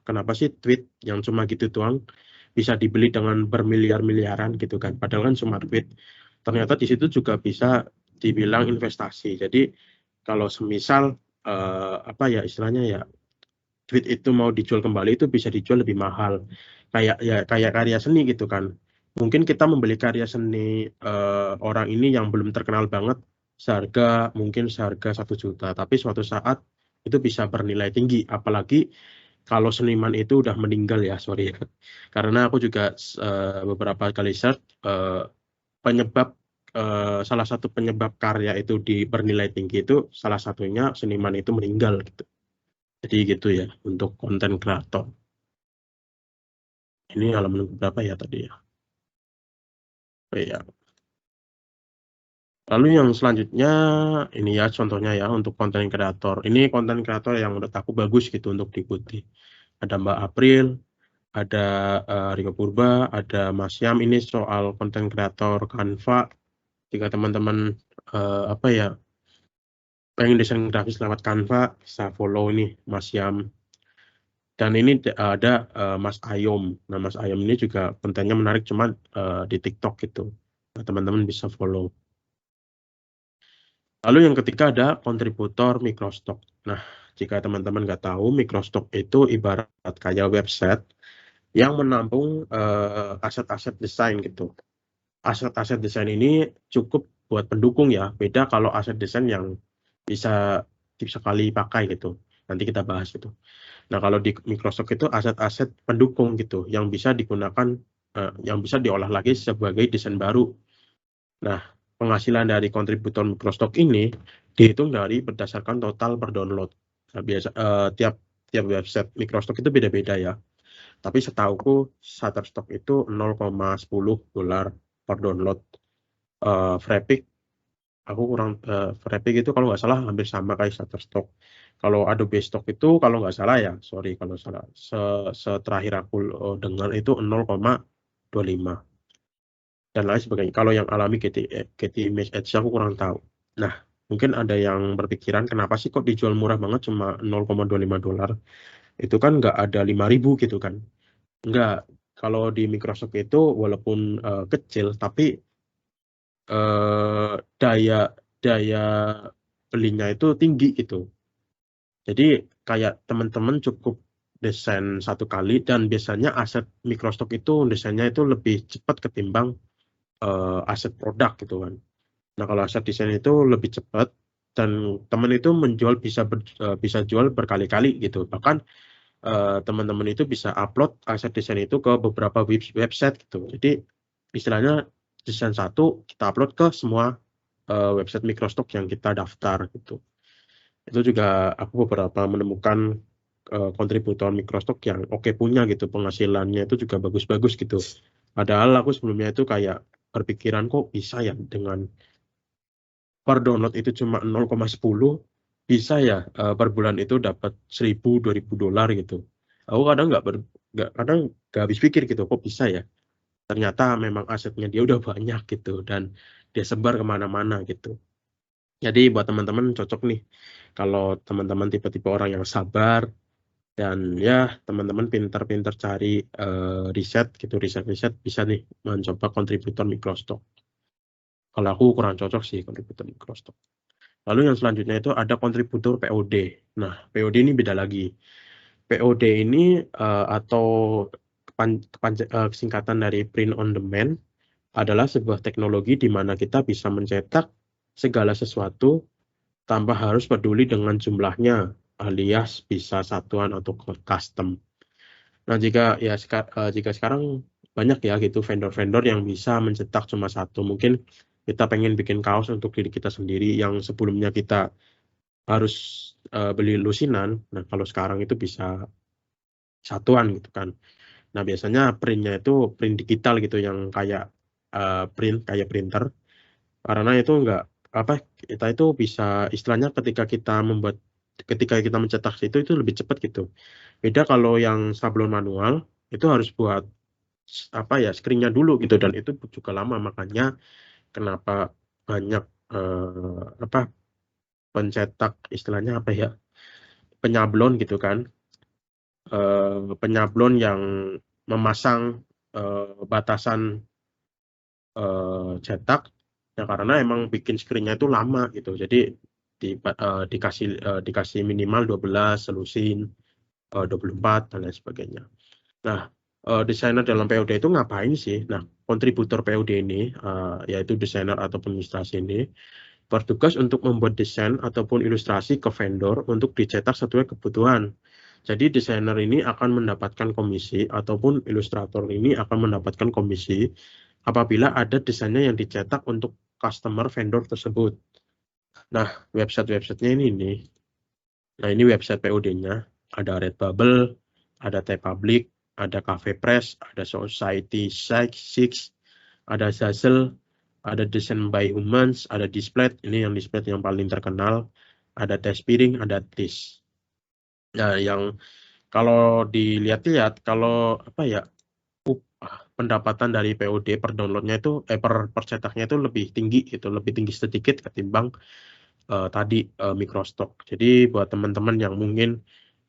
A: kenapa sih tweet yang cuma gitu doang bisa dibeli dengan bermiliar-miliaran gitu kan, padahal kan cuma tweet. Ternyata di situ juga bisa dibilang investasi. Jadi kalau semisal ya istilahnya ya, tweet itu mau dijual kembali itu bisa dijual lebih mahal, kayak karya seni gitu kan. Mungkin kita membeli karya seni orang ini yang belum terkenal banget, seharga 1 juta, tapi suatu saat itu bisa bernilai tinggi, apalagi kalau seniman itu udah meninggal ya, sorry ya. Karena aku juga beberapa kali search penyebab salah satu penyebab karya itu bernilai tinggi itu salah satunya seniman itu meninggal gitu. Jadi gitu ya untuk konten kreator. Ini halaman berapa ya tadi ya? Oh, ya. Lalu yang selanjutnya ini ya contohnya ya untuk konten kreator. Ini konten kreator yang menurut aku bagus gitu untuk diikuti. Ada Mbak April, ada Riko Purba, ada Mas Yam. Ini soal konten kreator Canva. Jika teman-teman pengen desain grafis lewat Canva, bisa follow nih Mas Yam. Dan ini ada Mas Ayom. Nah, Mas Ayom ini juga kontennya menarik, cuma di TikTok gitu. Nah, teman-teman bisa follow. Lalu yang ketiga ada kontributor microstock. Nah, jika teman-teman nggak tahu, microstock itu ibarat kayak website yang menampung aset-aset desain gitu. Aset-aset desain ini cukup buat pendukung ya. Beda kalau aset desain yang bisa sekali pakai gitu. Nanti kita bahas itu. Nah, kalau di Microsoft itu aset-aset pendukung gitu yang bisa digunakan, yang bisa diolah lagi sebagai desain baru. Nah, penghasilan dari kontributor Microsoft ini dihitung dari berdasarkan total per download. Nah, tiap website Microsoft itu beda-beda ya. Tapi setauku Shutterstock itu 0,10 dolar per download. Freepik aku kurang Freepik itu kalau nggak salah hampir sama kayak Shutterstock. Kalau Adobe Stock itu kalau nggak salah ya, sorry kalau salah. Terakhir aku dengar itu 0,25 dan lain sebagainya. Kalau yang alami Getty Image Edge aku kurang tahu. Nah, mungkin ada yang berpikiran kenapa sih kok dijual murah banget cuma 0,25 dolar? Itu kan nggak ada 5.000 gitu kan. Enggak, kalau di Microsoft itu walaupun kecil, tapi daya daya belinya itu tinggi gitu. Jadi kayak teman-teman cukup desain satu kali dan biasanya aset Microsoft itu desainnya itu lebih cepat ketimbang aset produk gitu kan. Nah, kalau aset desain itu lebih cepat dan teman itu menjual bisa jual berkali-kali gitu. Bahkan teman-teman itu bisa upload aset desain itu ke beberapa website gitu. Jadi istilahnya desain satu kita upload ke semua website Microsoft yang kita daftar gitu. Itu juga aku beberapa menemukan kontributor Microsoft yang oke punya gitu, penghasilannya itu juga bagus-bagus gitu. Padahal aku sebelumnya itu kayak berpikiran kok bisa ya dengan per download itu cuma 0,10 bisa ya per bulan itu dapat 1.000-2.000 dolar gitu. Aku kadang kadang nggak habis pikir gitu kok bisa ya. Ternyata memang asetnya dia udah banyak gitu dan dia sebar kemana-mana gitu. Jadi buat teman-teman cocok nih kalau teman-teman tipe-tipe orang yang sabar dan ya teman-teman pintar-pintar cari riset gitu, riset bisa nih mencoba kontributor Microstock. Kalau aku kurang cocok sih kontributor Microstock. Lalu yang selanjutnya itu ada kontributor POD. Nah, POD ini beda lagi. POD ini atau singkatan dari Print on Demand adalah sebuah teknologi di mana kita bisa mencetak segala sesuatu tanpa harus peduli dengan jumlahnya, alias bisa satuan atau custom. Nah, jika sekarang banyak ya gitu vendor-vendor yang bisa mencetak cuma satu. Mungkin kita pengen bikin kaos untuk diri kita sendiri yang sebelumnya kita harus beli lusinan. Nah, kalau sekarang itu bisa satuan gitu kan. Nah, biasanya printnya itu print digital gitu yang kayak kayak printer. Karena itu enggak apa kita itu bisa istilahnya ketika kita mencetak itu lebih cepat gitu. Beda kalau yang sablon manual itu harus buat apa ya screen-nya dulu gitu dan itu juga lama, makanya kenapa banyak apa pencetak istilahnya apa ya penyablon gitu kan, penyablon yang memasang batasan cetak ya karena emang bikin screen-nya itu lama gitu. Jadi dikasih minimal 12 selusin 24 dan lain sebagainya. Nah, desainer dalam POD itu ngapain sih? Nah, kontributor POD ini, yaitu desainer ataupun ilustrasi ini, bertugas untuk membuat desain ataupun ilustrasi ke vendor untuk dicetak sesuai kebutuhan. Jadi, desainer ini akan mendapatkan komisi ataupun ilustrator ini akan mendapatkan komisi apabila ada desainnya yang dicetak untuk customer vendor tersebut. Nah, website-websitenya ini nih. Nah, ini website POD-nya. Ada Redbubble, ada TeePublic, ada Cafe Press, ada Society6, ada Zazzle, ada Design by Humans, ada Displate, ini yang Displate yang paling terkenal, ada Tespiring, ada TIS. Nah, yang kalau dilihat-lihat, kalau apa ya, pendapatan dari POD per downloadnya itu, per cetaknya itu lebih tinggi gitu, lebih tinggi sedikit ketimbang tadi Microstock. Jadi buat teman-teman yang mungkin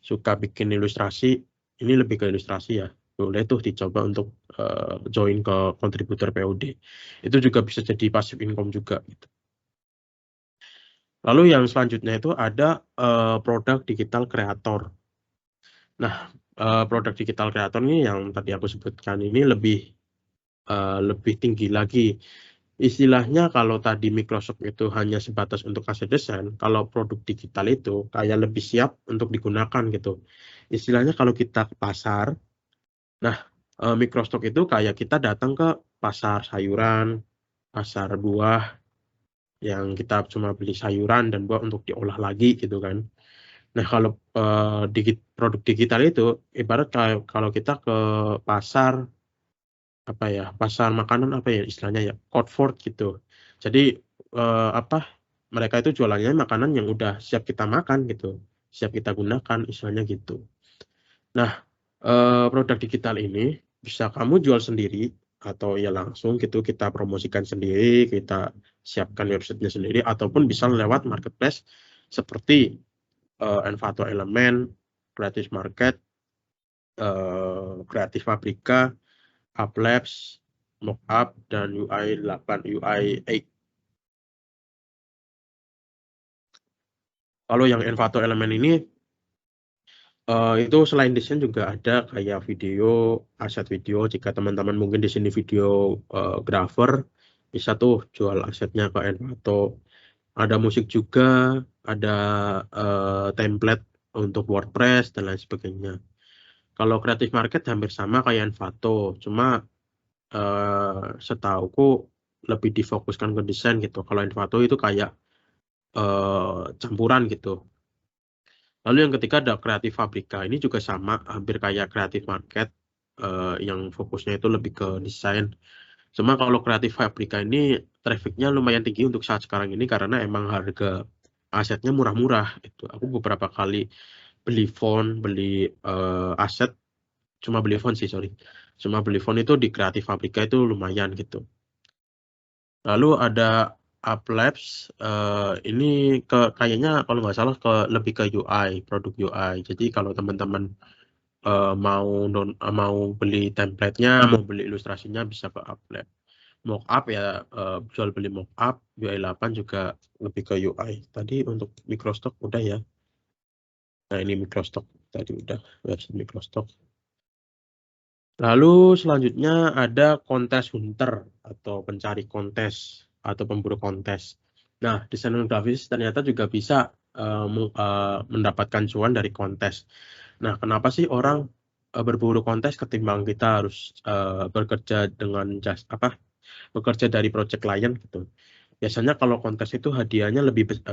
A: suka bikin ilustrasi, ini lebih ke ilustrasi ya. Boleh tuh dicoba untuk join ke kontributor POD. Itu juga bisa jadi passive income juga gitu. Lalu yang selanjutnya itu ada produk digital kreator. Nah, produk digital kreator ini yang tadi aku sebutkan ini lebih tinggi lagi. Istilahnya kalau tadi Microsoft itu hanya sebatas untuk aset desain, kalau produk digital itu kayak lebih siap untuk digunakan gitu. Istilahnya kalau kita ke pasar, nah Microsoft itu kayak kita datang ke pasar sayuran, pasar buah, yang kita cuma beli sayuran dan buah untuk diolah lagi gitu kan. Nah, kalau produk digital itu ibarat kalau kita ke pasar apa ya, pasar makanan apa ya istilahnya ya, Coldford gitu. Jadi mereka itu jualannya makanan yang udah siap kita makan gitu, siap kita gunakan istilahnya gitu. Nah, produk digital ini bisa kamu jual sendiri atau ya langsung gitu kita promosikan sendiri, kita siapkan websitenya sendiri ataupun bisa lewat marketplace seperti Envato Element, Creative Market, Creative Fabrica, Uplabs, Mockup, dan UI 8, UI 8. Kalau yang Envato Element ini itu selain desain juga ada kayak video, aset video. Jika teman-teman mungkin di sini videographer, bisa tuh jual asetnya ke Envato. Ada musik juga, ada template untuk WordPress dan lain sebagainya. Kalau Creative Market hampir sama kayak Envato, cuma setauku lebih difokuskan ke desain gitu. Kalau Envato itu kayak campuran gitu. Lalu yang ketiga ada Creative Fabrica. Ini juga sama, hampir kayak Creative Market, yang fokusnya itu lebih ke desain. Cuma kalau Creative Fabrica ini trafficnya lumayan tinggi untuk saat sekarang ini karena emang harga asetnya murah-murah. Itu aku beberapa kali beli font, beli aset, cuma beli font sih sorry. Cuma beli font itu di Creative Fabrica itu lumayan gitu. Lalu ada Uplabs, ini kayaknya kalau nggak salah lebih ke UI, produk UI. Jadi kalau teman-teman mau beli template-nya, mau beli ilustrasinya bisa ke Uplabs. Mockup ya, jual beli mockup, UI 8 juga lebih ke UI. Tadi untuk Microstock udah ya. Nah ini Microstock tadi udah, website Microstock. Lalu selanjutnya ada kontes hunter atau pencari kontes atau pemburu kontes. Nah, desainer grafis ternyata juga bisa mendapatkan cuan dari kontes. Nah, kenapa sih orang berburu kontes ketimbang kita harus bekerja dengan bekerja dari project klien gitu. Biasanya kalau kontes itu hadiahnya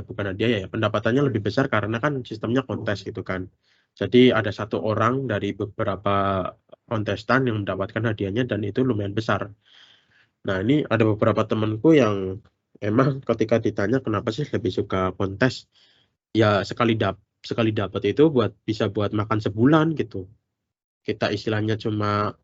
A: bukan hadiah ya, pendapatannya lebih besar karena kan sistemnya kontes gitu kan. Jadi ada satu orang dari beberapa kontestan yang mendapatkan hadiahnya dan itu lumayan besar. Nah, ini ada beberapa temanku yang emang ketika ditanya kenapa sih lebih suka kontes, ya sekali dapat itu bisa buat makan sebulan gitu. Kita istilahnya cuma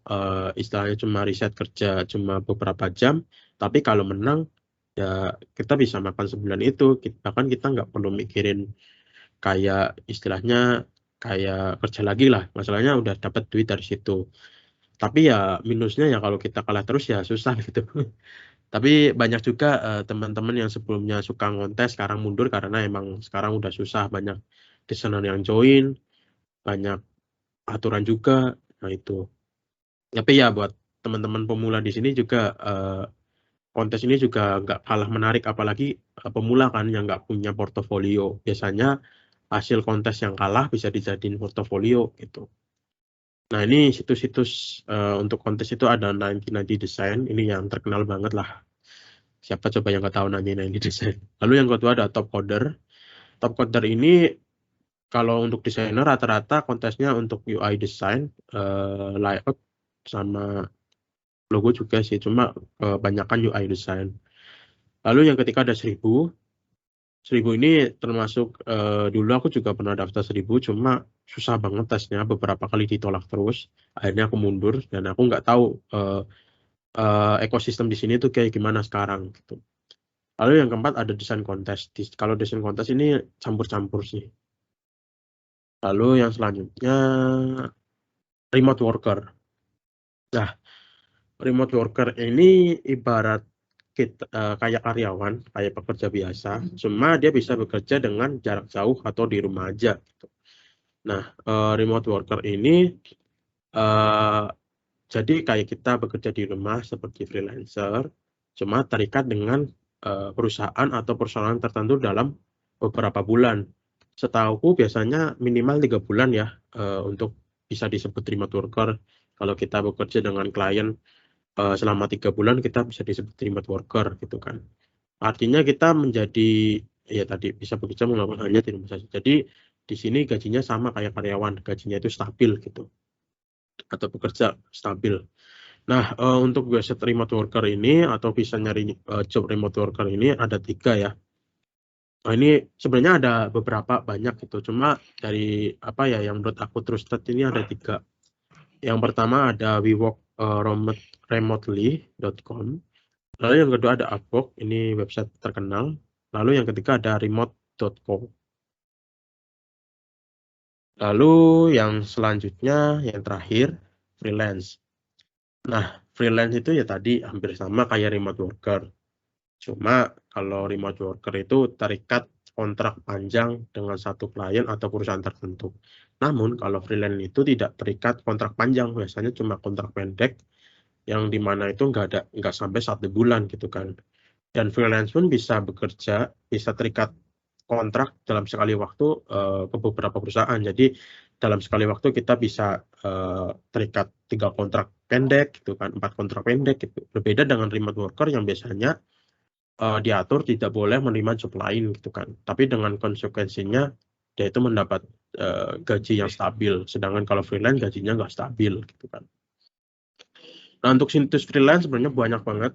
A: riset kerja cuma beberapa jam, tapi kalau menang ya kita bisa makan sebulan itu. Bahkan kita nggak perlu mikirin kayak istilahnya kayak kerja lagi lah. Masalahnya udah dapat duit dari situ. Tapi ya minusnya ya kalau kita kalah terus ya susah gitu. Tapi banyak juga teman-teman yang sebelumnya suka ngontes sekarang mundur karena emang sekarang udah susah, banyak desainer yang join, banyak aturan juga. Nah itu. Tapi ya buat teman-teman pemula di sini juga kontes ini juga nggak kalah menarik, apalagi pemula kan yang nggak punya portofolio. Biasanya hasil kontes yang kalah bisa dijadiin portofolio gitu. Nah ini situs-situs untuk kontes itu ada 9090 Design, ini yang terkenal banget lah. Siapa coba yang nggak tahu 9090 Design. Lalu yang kedua ada Top Coder. Top Coder ini kalau untuk desainer rata-rata kontesnya untuk UI design, layout, sama logo juga sih, cuma kebanyakan UI design. Lalu yang ketiga ada 1000. 1000 ini termasuk dulu aku juga pernah daftar 1000, cuma susah banget tesnya, beberapa kali ditolak terus. Akhirnya aku mundur dan aku nggak tahu ekosistem di sini tuh kayak gimana sekarang gitu. Lalu yang keempat ada desain kontes. Kalau desain kontes ini campur-campur sih. Lalu yang selanjutnya remote worker. Nah, remote worker ini ibarat kita kayak karyawan, kayak pekerja biasa, cuma dia bisa bekerja dengan jarak jauh atau di rumah aja gitu. Nah, remote worker ini jadi kayak kita bekerja di rumah seperti freelancer, cuma terikat dengan perusahaan atau persoalan tertentu dalam beberapa bulan. Setahuku biasanya minimal 3 bulan ya untuk bisa disebut remote worker. Kalau kita bekerja dengan klien selama 3 bulan kita bisa disebut remote worker gitu kan. Artinya kita menjadi ya tadi bisa bekerja melakukan hanya di rumah saja. Jadi di sini gajinya sama kayak karyawan, gajinya itu stabil gitu atau bekerja stabil. Nah, untuk website remote worker ini atau bisa nyari job remote worker ini ada 3 ya. Nah, ini sebenarnya ada beberapa banyak gitu. Cuma dari apa ya yang menurut aku trusted ini ada 3. Yang pertama ada WeWork remotely.com. Lalu yang kedua ada Upwork, ini website terkenal. Lalu yang ketiga ada remote.co. Lalu yang selanjutnya yang terakhir freelance. Nah, freelance itu ya tadi hampir sama kayak remote worker. Cuma kalau remote worker itu terikat kontrak panjang dengan satu klien atau perusahaan tertentu. Namun kalau freelance itu tidak terikat kontrak panjang, biasanya cuma kontrak pendek yang dimana itu nggak sampai 1 bulan gitu kan. Dan freelance pun bisa bekerja, bisa terikat kontrak dalam sekali waktu ke beberapa perusahaan. Jadi dalam sekali waktu kita bisa terikat 3 kontrak pendek gitu kan, 4 kontrak pendek gitu. Berbeda dengan remote worker yang biasanya diatur tidak boleh menerima job lain gitu kan. Tapi dengan konsekuensinya dia itu mendapat gaji yang stabil. Sedangkan kalau freelance gajinya nggak stabil gitu kan. Nah, untuk situs freelance sebenarnya banyak banget.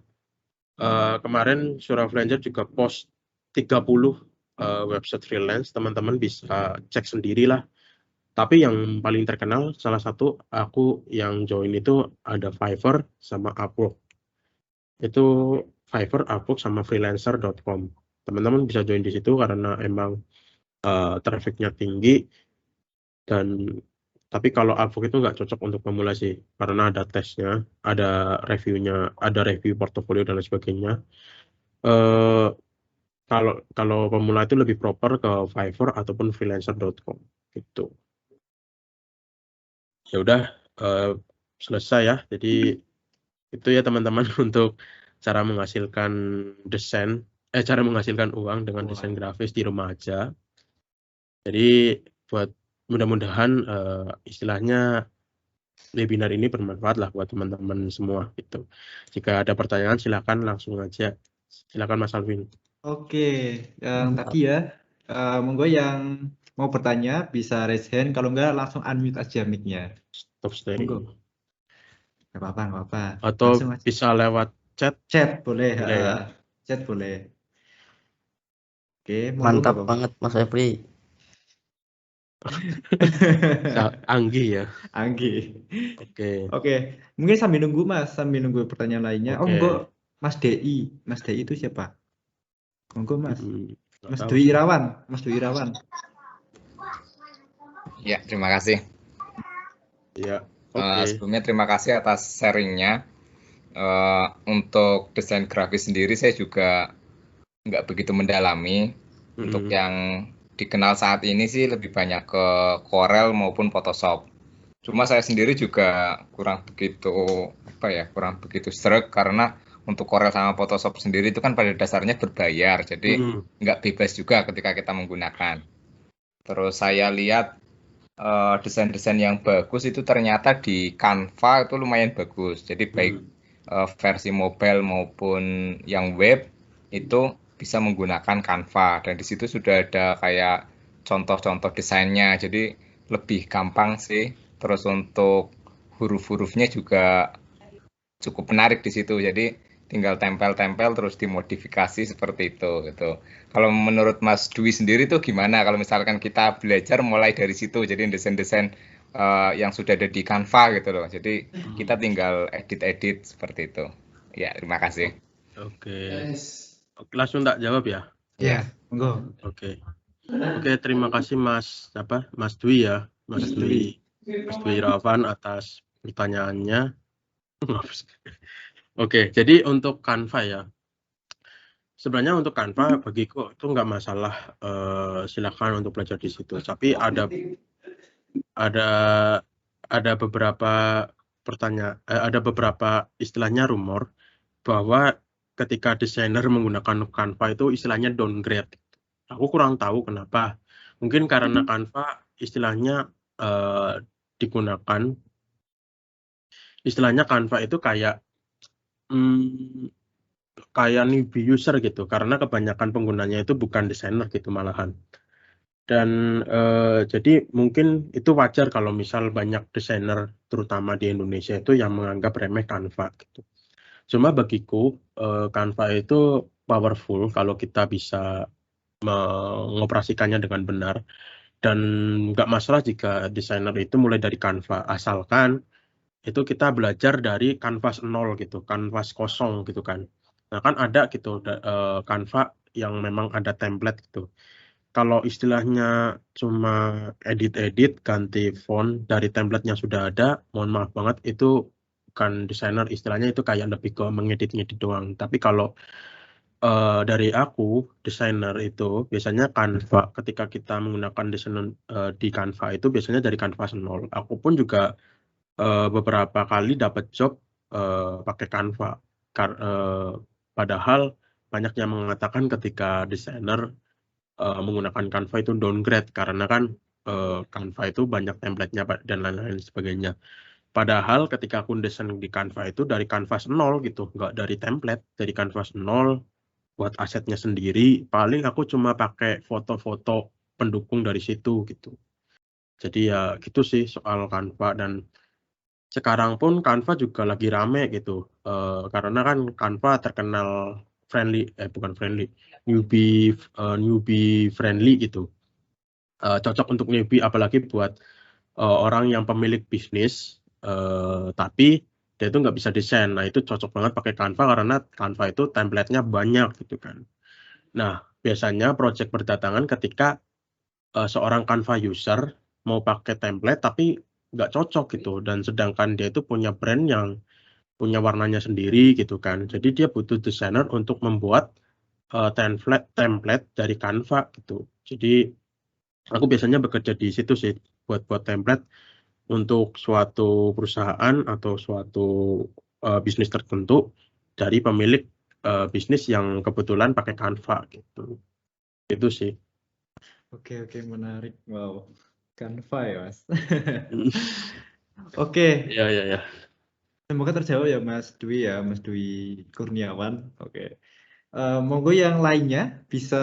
A: Kemarin Surah Freelancer juga post 30 website freelance. Teman-teman bisa cek sendirilah. Tapi yang paling terkenal salah satu aku yang join itu ada Fiverr sama Upwork. Itu Fiverr, Upwork sama freelancer.com. Teman-teman bisa join di situ karena emang trafficnya tinggi dan tapi kalau Upwork itu nggak cocok untuk pemula sih karena ada tesnya, ada reviewnya, ada review portofolio dan lain sebagainya. Kalau pemula itu lebih proper ke Fiverr ataupun freelancer.com gitu. Ya udah selesai ya. Jadi itu ya teman-teman untuk cara menghasilkan cara menghasilkan uang dengan desain grafis di rumah aja. Jadi buat mudah-mudahan istilahnya webinar ini bermanfaat lah buat teman-teman semua gitu. Jika ada pertanyaan silakan langsung aja. Silakan Mas Alvin.
B: Oke, yang tadi ya, monggo yang mau bertanya bisa raise hand, kalau enggak langsung unmute aja mic-nya.
A: Stop sharing.
B: Monggo. Nggak apa-apa, nggak apa-apa.
A: Atau
B: Langsung aja.
A: bisa lewat chat.
B: Chat boleh,
A: Boleh ya.
B: chat boleh. Oke, monggo
C: Mantap
B: nggak apa-apa.
C: banget Mas Febri.
A: Anggi ya.
B: Anggi.
A: Oke.
B: Oke, mungkin sambil nunggu Mas, sambil nunggu pertanyaan lainnya. Oh,
A: Oke.
B: monggo Mas DI. Mas DI itu siapa? Monggo Mas.
A: Nggak
B: Mas
A: tahu
B: Dwi
A: sih.
B: Irawan. Mas Dwi Irawan.
D: Ya, terima kasih.
A: Ya, oke.
D: Sebelumnya terima kasih atas sharingnya. Untuk desain grafis sendiri saya juga nggak begitu mendalami. Untuk yang dikenal saat ini sih lebih banyak ke Corel maupun Photoshop. Cuma saya sendiri juga kurang begitu sreg karena untuk Corel sama Photoshop sendiri itu kan pada dasarnya berbayar, jadi nggak bebas juga ketika kita menggunakan. Terus saya lihat desain-desain yang bagus itu ternyata di Canva itu lumayan bagus. Jadi baik versi mobile maupun yang web itu bisa menggunakan Canva dan di situ sudah ada kayak contoh-contoh desainnya. Jadi lebih gampang sih. Terus untuk huruf-hurufnya juga cukup menarik di situ. Jadi tinggal tempel-tempel terus dimodifikasi seperti itu gitu. Kalau menurut Mas Dwi sendiri tuh gimana kalau misalkan kita belajar mulai dari situ, jadi desain-desain yang sudah ada di Canva gitu loh. Jadi kita tinggal edit-edit seperti itu. Ya, terima kasih.
A: Oke. Langsung tak jawab ya?
B: Ya, monggo.
A: Oke, terima kasih Mas Dwi ya, Mas Dwi. Mas Dwi Ravan atas pertanyaannya. Oke, jadi untuk Canva ya. Sebenarnya untuk Canva bagiku itu nggak masalah, silakan untuk belajar di situ. Tapi ada beberapa ada beberapa istilahnya rumor bahwa ketika desainer menggunakan Canva itu istilahnya downgrade. Aku kurang tahu kenapa. Mungkin karena Canva istilahnya digunakan. Istilahnya Canva itu kayak kayak newbie user gitu, karena kebanyakan penggunanya itu bukan desainer gitu malahan. Dan jadi mungkin itu wajar kalau misal banyak desainer terutama di Indonesia itu yang menganggap remeh Canva gitu. Cuma bagiku Canva itu powerful kalau kita bisa mengoperasikannya dengan benar, dan nggak masalah jika desainer itu mulai dari Canva, asalkan itu kita belajar dari kanvas 0 gitu, kanvas kosong gitu kan. Nah kan ada gitu Canva yang memang ada template gitu. Kalau istilahnya cuma edit-edit, ganti font dari template yang sudah ada, mohon maaf banget itu bukan desainer, istilahnya itu kayak lebih ke mengedit-ngedit doang. Tapi kalau dari aku, desainer itu biasanya Canva, ketika kita menggunakan desain di Canva itu biasanya dari kanvas 0. Aku pun juga beberapa kali dapat job pakai Canva. Padahal banyak yang mengatakan ketika desainer menggunakan Canva itu downgrade karena kan Canva itu banyak template-nya dan lain-lain sebagainya. Padahal ketika aku desain di Canva itu dari kanvas 0 gitu, nggak dari template, dari kanvas 0 buat asetnya sendiri. Paling aku cuma pakai foto-foto pendukung dari situ gitu. Jadi ya gitu sih soal Canva, dan sekarang pun Canva juga lagi rame gitu, karena kan Canva terkenal bukan friendly, newbie friendly gitu. Cocok untuk newbie apalagi buat orang yang pemilik bisnis, tapi dia itu nggak bisa desain. Nah itu cocok banget pakai Canva karena Canva itu template-nya banyak gitu kan. Nah biasanya project berdatangan ketika seorang Canva user mau pakai template tapi nggak cocok gitu, dan sedangkan dia itu punya brand yang punya warnanya sendiri gitu kan. Jadi dia butuh desainer untuk membuat template dari Canva gitu. Jadi aku biasanya bekerja di situ sih buat template untuk suatu perusahaan atau suatu bisnis tertentu dari pemilik bisnis yang kebetulan pakai Canva gitu. Itu sih.
B: Oke, menarik. Wow, Canva ya Mas. Oke.
A: Ya.
B: Semoga terjawab ya Mas Dwi Kurniawan. Oke. Monggo yang lainnya bisa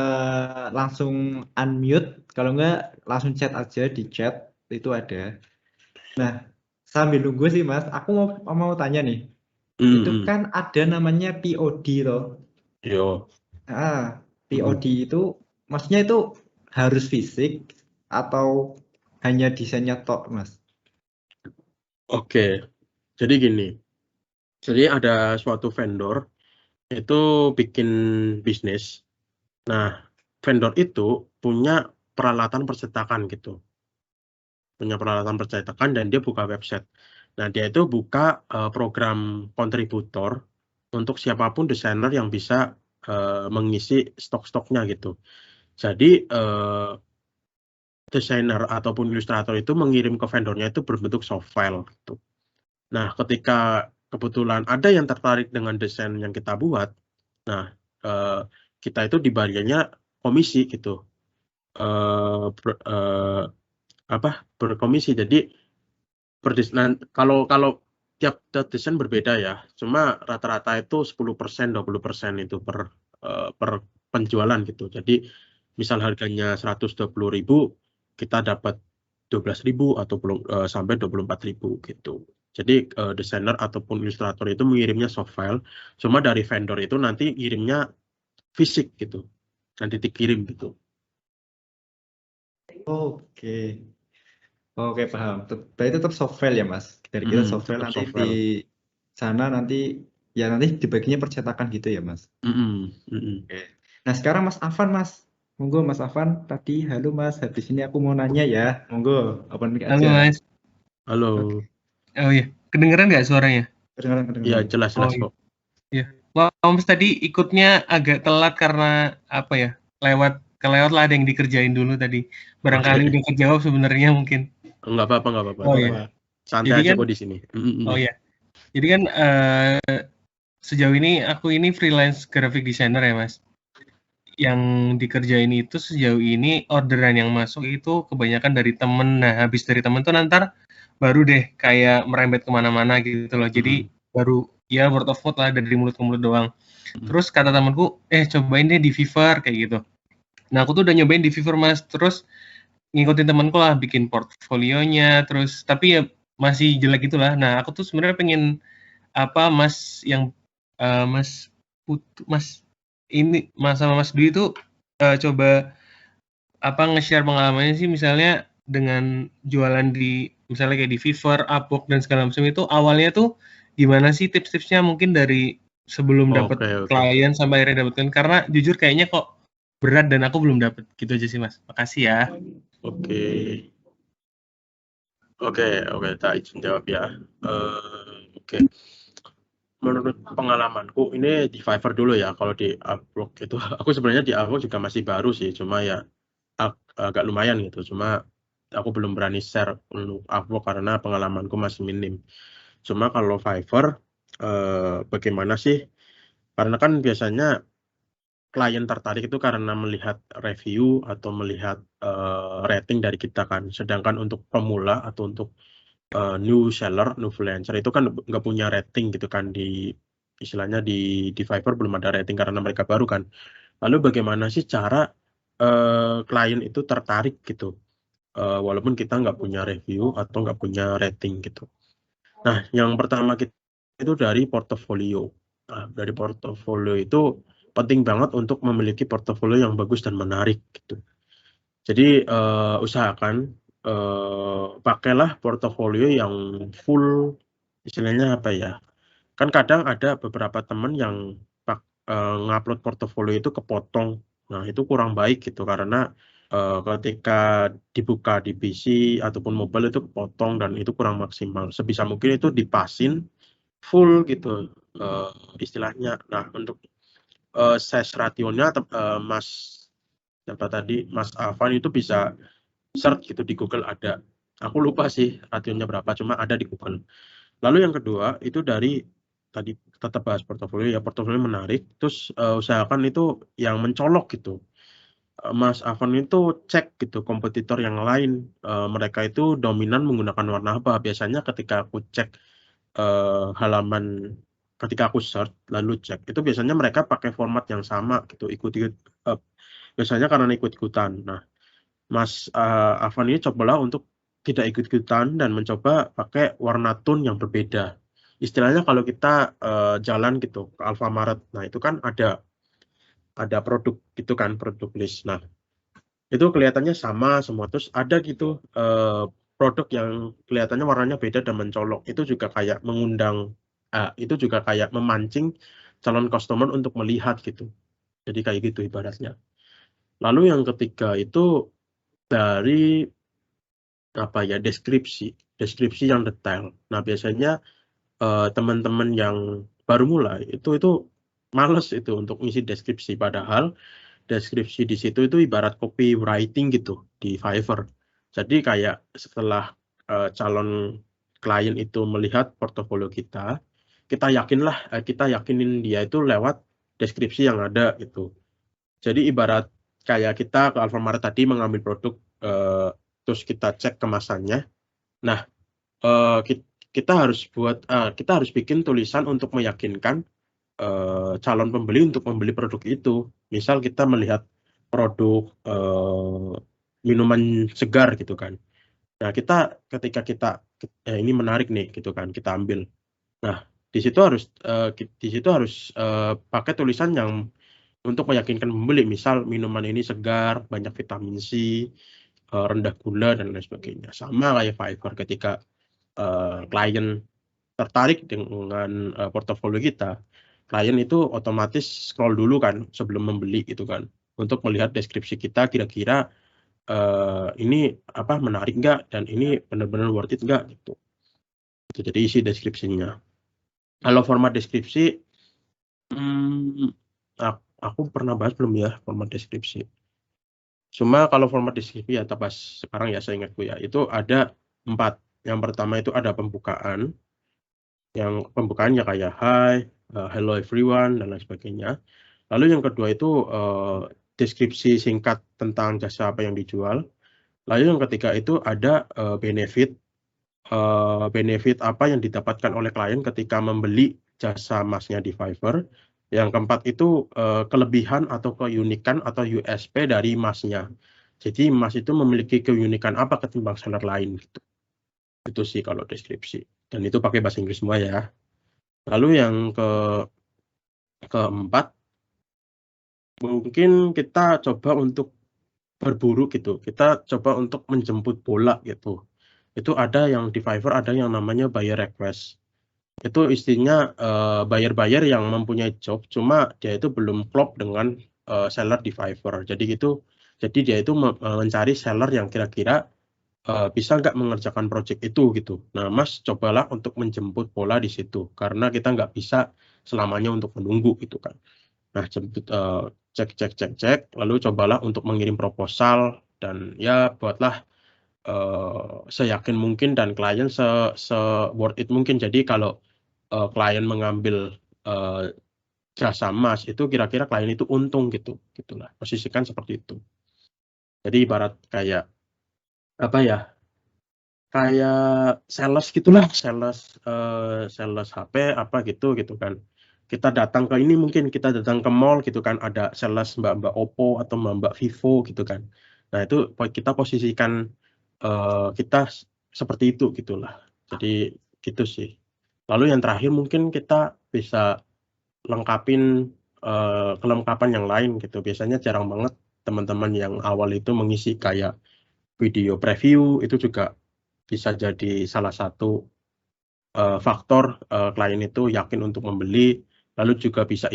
B: langsung unmute, kalau enggak langsung chat aja di chat itu ada. Nah, sambil nunggu sih Mas, aku mau tanya nih. Itu kan ada namanya POD loh.
A: Yo.
B: POD itu maksudnya itu harus fisik atau hanya desainnya tok, Mas?
A: Oke. Jadi gini. Jadi ada suatu vendor itu bikin bisnis. Nah, vendor itu punya peralatan percetakan gitu. Punya peralatan percetakan dan dia buka website. Nah, dia itu buka program kontributor untuk siapapun desainer yang bisa mengisi stok-stoknya gitu. Jadi desainer ataupun ilustrator itu mengirim ke vendornya itu berbentuk soft file gitu. Nah, ketika kebetulan ada yang tertarik dengan desain yang kita buat, nah kita itu dibayarnya komisi gitu, berkomisi. Jadi kalau tiap desain berbeda ya, cuma rata-rata itu 10%, 20% itu per penjualan gitu. Jadi misal harganya 120.000, kita dapat 12.000 atau sampai 24.000 gitu. Jadi desainer ataupun ilustrator itu mengirimnya soft file, cuma dari vendor itu nanti ngirimnya fisik gitu, nanti dikirim gitu.
B: Oke, paham. Berarti tetap soft file ya Mas? Dari kita soft file nanti di sana nanti dibaginya percetakan gitu ya Mas? Oke. Nah sekarang Mas Afan, Mas. Monggo Mas Afan, tadi halo Mas, habis ini aku mau nanya ya. Monggo, open mic aja.
C: Halo Mas.
A: Halo.
C: Oh iya, kedengeran nggak suaranya?
B: Kedengeran.
A: Iya, jelas-jelas
C: Oh,
A: kok.
C: iya. Wah, Mas tadi ikutnya agak telat karena apa ya? Kelewat lah, ada yang dikerjain dulu tadi. Barangkali
A: Oke.
C: udah kejawab sebenarnya mungkin.
A: Nggak apa-apa.
C: Oh
B: Apa-apa.
C: iya.
A: Santai
C: Jadi
A: aja
C: kan,
A: kok di sini.
C: oh iya. Jadi kan sejauh ini aku ini freelance graphic designer ya, Mas. Yang dikerjain itu sejauh ini orderan yang masuk itu kebanyakan dari temen. Nah, habis dari temen tuh nanti baru deh kayak merembet kemana-mana gitu loh. Jadi baru ya word of mouth lah, dari mulut ke mulut doang. Terus kata temanku, cobain deh di Fiverr kayak gitu. Nah, aku tuh udah nyobain di Fiverr, Mas. Terus ngikutin temanku lah, bikin portfolionya. Terus tapi ya masih jelek gitulah. Nah, aku tuh sebenarnya pengen apa, Mas, yang Mas ini Mas sama Mas Dwi itu coba apa nge-share pengalamannya sih, misalnya dengan jualan di misalnya kayak di Fiverr, Upwork dan segala macam itu awalnya tuh gimana sih tips-tipsnya, mungkin dari sebelum dapat
A: Oke.
C: klien sampai akhirnya dapetin, karena jujur kayaknya kok berat dan aku belum dapet, gitu aja sih Mas. Makasih ya.
A: Oke, tak izin jawab ya. Oke. Menurut pengalamanku ini di Fiverr dulu ya. Kalau di Upwork itu, aku sebenarnya di Upwork juga masih baru sih. Cuma ya agak lumayan gitu. Cuma aku belum berani share untuk Upwork karena pengalamanku masih minim. Cuma kalau Fiverr, bagaimana sih? Karena kan biasanya klien tertarik itu karena melihat review atau melihat rating dari kita kan. Sedangkan untuk pemula atau untuk new seller, new freelancer itu kan nggak punya rating gitu kan, di istilahnya di Fiverr belum ada rating karena mereka baru kan. Lalu bagaimana sih cara klien itu tertarik gitu, walaupun kita nggak punya review atau nggak punya rating gitu. Nah, yang pertama kita itu dari portofolio. Nah, dari portofolio itu penting banget untuk memiliki portofolio yang bagus dan menarik gitu. Jadi usahakan pakailah portofolio yang full, istilahnya apa ya? Kan kadang ada beberapa teman yang ngupload portofolio itu kepotong. Nah, itu kurang baik gitu karena ketika dibuka di PC ataupun mobile itu kepotong dan itu kurang maksimal. Sebisa mungkin itu dipasin full gitu istilahnya. Nah, untuk size rationya Mas Afan itu bisa search gitu di Google ada. Aku lupa sih rationya berapa, cuma ada di Google. Lalu yang kedua itu dari tadi tetap bahas portofolio ya, portofolio menarik, terus usahakan itu yang mencolok gitu. Mas Afan itu cek gitu kompetitor yang lain, mereka itu dominan menggunakan warna apa. Biasanya ketika aku cek halaman, ketika aku search lalu cek, itu biasanya mereka pakai format yang sama gitu, biasanya karena ikut-ikutan. Nah, Mas Afan ini cobalah untuk tidak ikut-ikutan dan mencoba pakai warna tone yang berbeda. Istilahnya kalau kita jalan gitu ke Alfamart, nah itu kan ada produk gitu kan, produk list. Nah, itu kelihatannya sama semua, terus ada gitu produk yang kelihatannya warnanya beda dan mencolok. Itu juga kayak mengundang, itu juga kayak memancing calon customer untuk melihat gitu. Jadi kayak gitu ibaratnya. Lalu yang ketiga itu dari apa ya, deskripsi yang detail. Nah, biasanya teman-teman yang baru mulai itu males itu untuk ngisi deskripsi, padahal deskripsi di situ itu ibarat copywriting gitu di Fiverr. Jadi kayak setelah calon klien itu melihat portofolio kita yakinin dia itu lewat deskripsi yang ada gitu. Jadi ibarat kayak kita ke Alfamart tadi mengambil produk, terus kita cek kemasannya. Nah, kita harus bikin tulisan untuk meyakinkan calon pembeli untuk membeli produk itu. Misal kita melihat produk minuman segar gitu kan. Nah, ketika kita ini menarik nih gitu kan, kita ambil. Nah, di situ harus pakai tulisan yang untuk meyakinkan pembeli, misal minuman ini segar, banyak vitamin C, rendah gula dan lain sebagainya. Sama kayak Fiverr, ketika klien tertarik dengan portofolio kita, klien itu otomatis scroll dulu kan sebelum membeli gitu kan, untuk melihat deskripsi kita kira-kira ini apa menarik nggak dan ini benar-benar worth it nggak gitu. Jadi isi deskripsinya. Kalau format deskripsi, aku pernah bahas belum ya format deskripsi. Cuma kalau format deskripsi ya pas sekarang ya saya ingatku ya itu ada 4. Yang pertama itu ada pembukaan, yang pembukaannya kayak hi, hello everyone dan lain sebagainya. Lalu yang kedua itu deskripsi singkat tentang jasa apa yang dijual. Lalu yang ketiga itu ada benefit apa yang didapatkan oleh klien ketika membeli jasa Masnya di Fiverr. Yang keempat itu kelebihan atau keunikan atau USP dari Masnya. Jadi Mas itu memiliki keunikan apa ketimbang seller lain gitu. Itu sih kalau deskripsi. Dan itu pakai bahasa Inggris semua ya. Lalu yang keempat, mungkin kita coba untuk berburu gitu. Kita coba untuk menjemput bola gitu. Itu ada yang di Fiverr ada yang namanya buyer request. Itu istinya buyer-buyer yang mempunyai job, cuma dia itu belum klop dengan seller di Fiverr. Jadi dia itu mencari seller yang kira-kira bisa nggak mengerjakan project itu gitu. Nah, Mas cobalah untuk menjemput bola di situ karena kita nggak bisa selamanya untuk menunggu gitu kan. Nah, cek, lalu cobalah untuk mengirim proposal dan ya buatlah seyakin mungkin dan klien se worth it mungkin. Jadi kalau klien mengambil jasa Mas itu kira-kira klien itu untung gitu, gitulah. Posisikan seperti itu. Jadi ibarat kayak apa ya? Kayak sales gitulah, sales HP apa gitu kan. Kita datang ke ini mungkin kita datang ke mall gitu kan ada sales Mbak Oppo atau Mbak Vivo gitu kan. Nah, itu kita posisikan kita seperti itu gitulah. Jadi gitu sih. Lalu yang terakhir mungkin kita bisa lengkapin kelengkapan yang lain gitu. Biasanya jarang banget teman-teman yang awal itu mengisi kayak video preview itu juga bisa jadi salah satu faktor klien itu yakin untuk membeli. Lalu juga bisa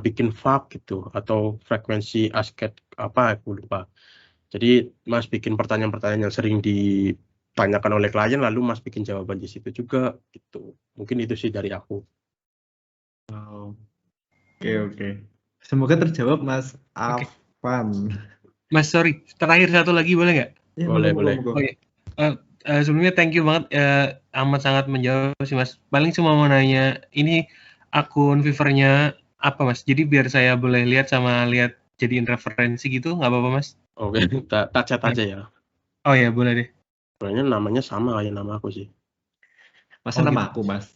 A: bikin FAQ gitu atau frekuensi asket apa aku lupa. Jadi Mas bikin pertanyaan-pertanyaan yang sering ditanyakan oleh klien lalu Mas bikin jawaban di situ juga gitu. Mungkin itu sih dari aku.
B: Oke. Semoga terjawab Mas
C: Oke.
B: Afan.
C: Mas, sorry, terakhir satu lagi boleh nggak?
B: Ya,
A: Boleh.
B: monggo.
C: Oh iya. Sebelumnya thank you banget, amat sangat menjawab sih Mas. Paling cuma mau nanya, ini akun Fiverr-nya apa Mas? Jadi biar saya boleh lihat sama lihat jadiin referensi gitu, nggak apa-apa Mas?
A: Oke, kita chat aja ya.
C: Oh ya, boleh deh.
A: Soalnya namanya sama kayak nama aku sih.
B: Masa
C: Oh,
B: nama
C: gitu.
B: aku, Mas?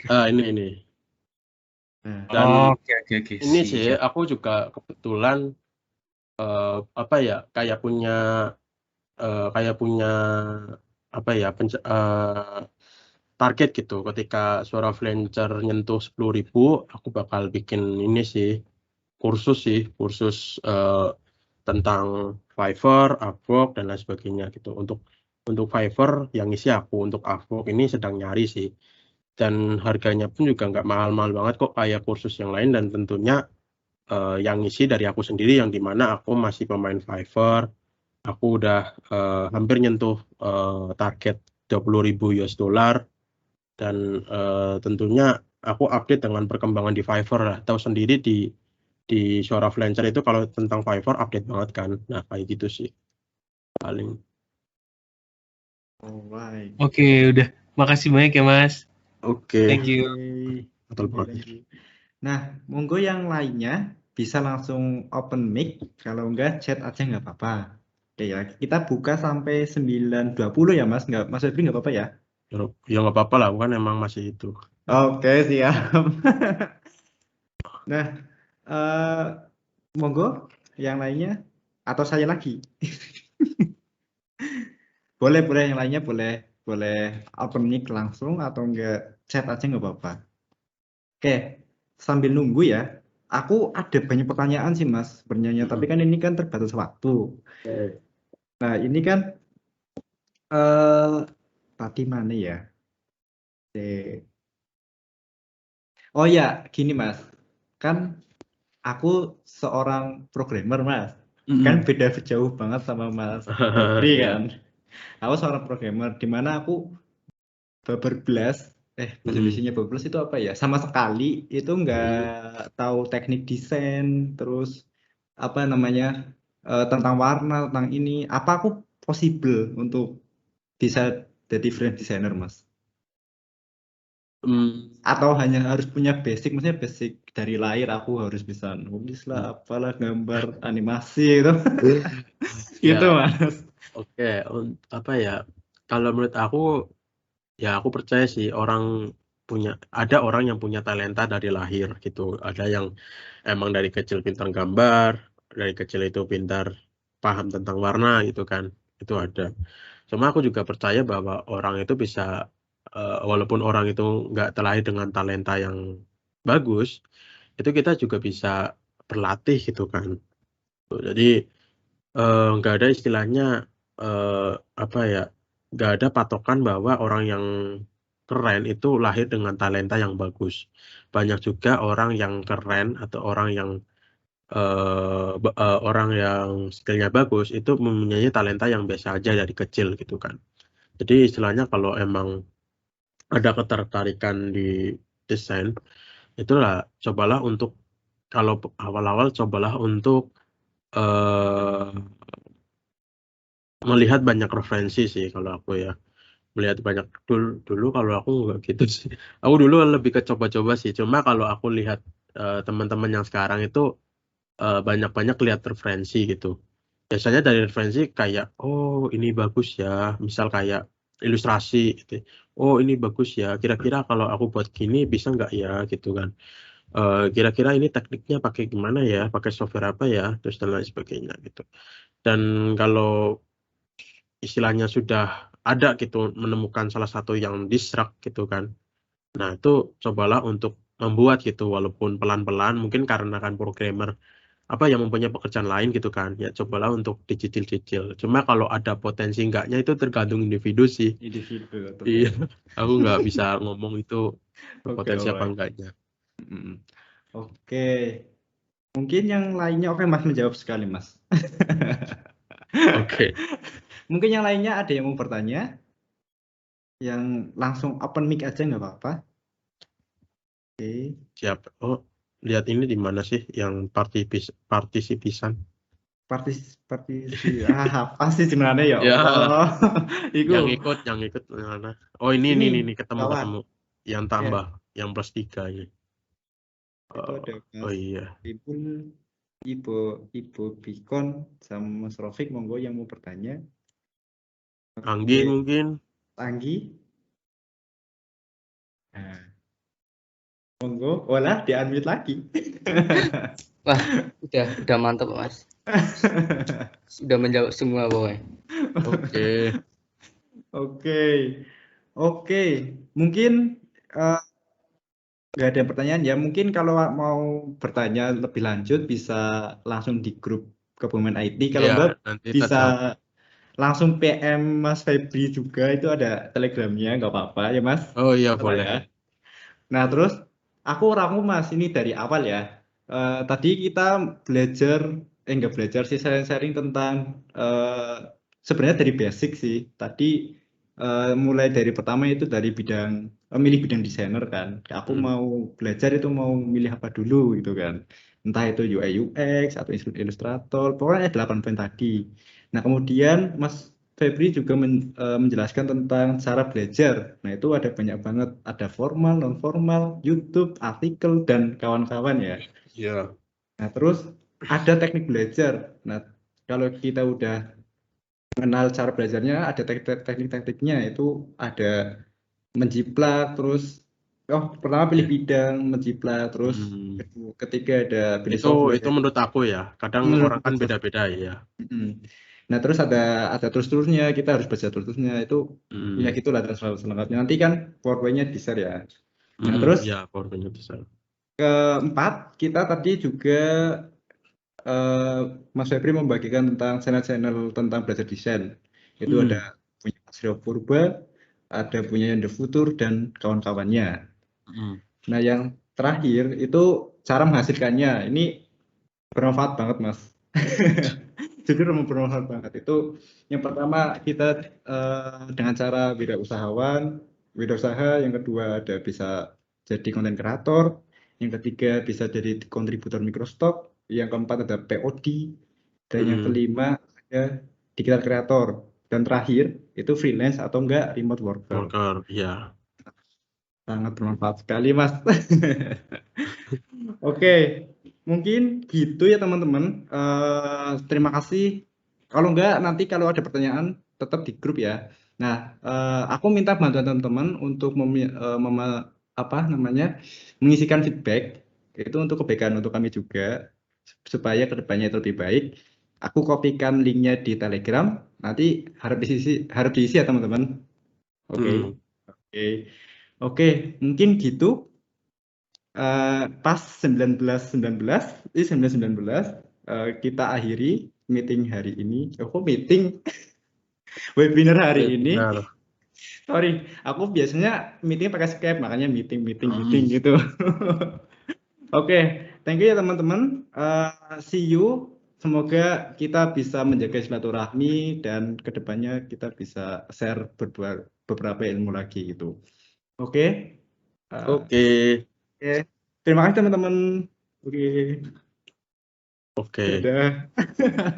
A: Ini. Dan
C: Oke.
A: ini sih aku juga kebetulan apa ya kayak punya apa ya target gitu. Ketika suara freelancer nyentuh 10.000, aku bakal bikin ini sih kursus tentang Fiverr, Upwork dan lain sebagainya gitu. Untuk Fiverr yang isi aku, untuk Upwork ini sedang nyari sih. Dan harganya pun juga nggak mahal-mahal banget kok kayak kursus yang lain dan tentunya yang isi dari aku sendiri yang dimana aku masih pemain Fiverr. Aku udah hampir nyentuh target $20.000 dan tentunya aku update dengan perkembangan di Fiverr lah. Tahu sendiri di Suara Freelancer itu kalau tentang Fiverr update banget kan. Nah, kayak gitu sih paling.
B: Alright.
C: Oke, udah. Makasih banyak ya Mas.
A: Oke.
C: Thank you.
A: Betul banget.
B: Thank you. Nah, monggo yang lainnya bisa langsung open mic, kalau enggak chat aja nggak apa-apa. Oke ya, kita buka sampai 9.20 ya Mas, Mas Febri nggak apa-apa ya?
A: Ya nggak apa-apa lah, kan emang masih itu.
B: Oke, siap. Nah, monggo yang lainnya atau saya lagi? Boleh yang lainnya boleh open mic langsung atau enggak chat aja nggak apa-apa. Oke, sambil nunggu ya. Aku ada banyak pertanyaan sih Mas sebenarnya, tapi kan ini kan terbatas waktu. Nah, ini kan tadi mana ya? Oh ya, gini Mas. Kan aku seorang programmer Mas. Kan beda jauh banget sama Mas Febri kan. Aku seorang programmer, di mana aku bablas, bahasa Indonesianya bablas itu apa ya? Sama sekali itu nggak tahu teknik desain, terus apa namanya tentang warna, tentang ini. Apa aku possible untuk bisa jadi freelance designer, Mas? Atau hanya harus punya basic, maksudnya basic dari lahir aku harus bisa nulis lah, apalah gambar animasi itu, gitu
A: Ya,
B: Mas.
A: oke. Apa ya? Kalau menurut aku, ya aku percaya sih ada orang yang punya talenta dari lahir gitu. Ada yang emang dari kecil pintar gambar, dari kecil itu pintar paham tentang warna gitu kan. Itu ada. Cuma aku juga percaya bahwa orang itu bisa, walaupun orang itu nggak terlahir dengan talenta yang bagus, itu kita juga bisa berlatih gitu kan. Jadi nggak ada istilahnya, apa ya, nggak ada patokan bahwa orang yang keren itu lahir dengan talenta yang bagus. Banyak juga orang yang keren atau orang yang skillnya bagus itu mempunyai talenta yang biasa aja dari kecil gitu kan. Jadi istilahnya kalau emang ada ketertarikan di desain, itulah cobalah untuk, kalau awal-awal cobalah untuk melihat banyak referensi sih kalau aku ya. Melihat banyak dulu kalau aku nggak gitu sih. Aku dulu lebih ke coba-coba sih. Cuma kalau aku lihat teman-teman yang sekarang itu banyak-banyak lihat referensi gitu. Biasanya dari referensi kayak, oh ini bagus ya, misal kayak ilustrasi gitu. Oh ini bagus ya, kira-kira kalau aku buat gini bisa nggak ya gitu kan. Kira-kira ini tekniknya pakai gimana ya, pakai software apa ya, terus dan lain sebagainya gitu. Dan kalau istilahnya sudah ada gitu, menemukan salah satu yang disrupt gitu kan. Nah itu cobalah untuk membuat gitu, walaupun pelan-pelan, mungkin karena kan programmer apa yang mempunyai pekerjaan lain gitu kan, ya cobalah untuk dicicil-cicil. Cuma kalau ada potensi enggaknya itu tergantung individu sih.
B: Individu atau
A: Iya, aku nggak bisa ngomong itu berpotensi apa
B: oke.
A: enggaknya.
B: Oke, mungkin yang lainnya, oke Mas menjawab sekali Mas.
A: Oke,
B: Mungkin yang lainnya ada yang mau bertanya, yang langsung open mic aja nggak apa-apa. Oke.
A: siap. Oh, lihat ini di mana sih yang partisipisan?
B: Partisi, apa sih sebenarnya ya
A: Ya,
B: Allah. Iku
A: yang ikut mana? Oh ini
B: ini
A: ketemu
B: kawan.
A: yang
B: Ya,
A: tambah, yang +3 ini.
B: itu ada
A: Oh
B: Mas
A: iya,
B: Ibun, Ibu Bikon sama Mas Rofik, monggo yang mau bertanya.
A: Anggi
B: Oke,
A: mungkin.
B: Anggi. Nah, monggo, olah di-unmute lagi.
E: Wah, udah mantap Mas. Sudah menjawab semua pokoknya.
A: Oke.
B: Oke. Mungkin nggak ada pertanyaan ya. Mungkin kalau mau bertanya lebih lanjut bisa langsung di grup Kebumen IT. Kalau
A: Ya,
B: enggak
A: nanti
B: bisa
A: tetap.
B: langsung PM Mas Febri juga, itu ada telegramnya, nggak apa-apa ya Mas.
A: Oh iya
B: Apa
A: boleh.
B: ya? Nah terus aku ramu Mas ini dari awal ya. Tadi kita belajar, nggak belajar sih, sharing-sharing tentang sebenarnya dari basic sih. Tadi mulai dari pertama itu dari bidang milih bidang desainer kan. Aku mau belajar itu mau milih apa dulu gitu kan. Entah itu UI UX atau Illustrator, pokoknya 8 poin tadi. Nah kemudian Mas Febri juga menjelaskan tentang cara belajar. Nah itu ada banyak banget, ada formal, non formal, YouTube, artikel dan kawan-kawan ya.
A: Iya.
B: Nah terus ada teknik belajar. Nah kalau kita udah mengenal cara belajarnya, ada teknik-tekniknya, itu ada menjiplak, terus pertama pilih bidang, menjiplak, terus ketiga ada pilih software.
A: Itu menurut aku ya. Kadang orang kan beda-beda ya.
B: Nah terus ada terus-terusnya, kita harus baca terus-terusnya, itu ya gitulah selengkapnya. Nanti kan PowerPoint-nya di-share ya. Nah terus
A: Ya, PowerPoint-nya di-share.
B: keempat, kita tadi juga Mas Febri membagikan tentang channel-channel tentang belajar desain. Itu ada punya Mas Rio Purba, ada punya The Future dan kawan-kawannya. Nah yang terakhir itu cara menghasilkannya. Ini bermanfaat banget Mas. jujur bermanfaat banget. Itu yang pertama kita dengan cara wirausaha, yang kedua ada bisa jadi konten kreator, yang ketiga bisa jadi kontributor microstock, yang keempat ada POD, dan yang kelima ada digital creator, dan terakhir itu freelance atau enggak remote worker.
A: Ya.
B: Sangat bermanfaat sekali, Mas. Oke, mungkin gitu ya teman-teman. Terima kasih. Kalau enggak, nanti kalau ada pertanyaan tetap di grup ya. Nah, aku minta bantuan teman-teman untuk mengisikan feedback. Itu untuk kebaikan untuk kami juga, supaya kedepannya itu lebih baik. Aku kopikan linknya di Telegram. Nanti harap diisi ya teman-teman. Oke. Oke, mungkin gitu. Pas 19.19 kita akhiri meeting hari ini. Meeting webinar hari ini. Sorry, aku biasanya meeting pakai Skype, makanya meeting gitu. Oke, thank you ya teman-teman. See you. Semoga kita bisa menjaga silaturahmi dan kedepannya kita bisa share beberapa ilmu lagi gitu. Oke.
A: Oke.
B: Terima kasih teman-teman. Oke. Dadah.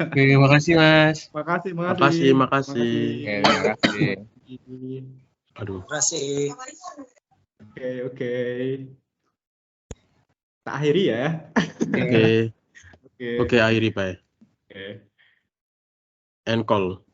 C: Oke, makasih Mas.
B: Makasih.
A: Aduh.
F: Makasih.
B: Oke. Tak akhiri ya.
A: Oke, akhiri Pak.
B: Oke.
A: End call.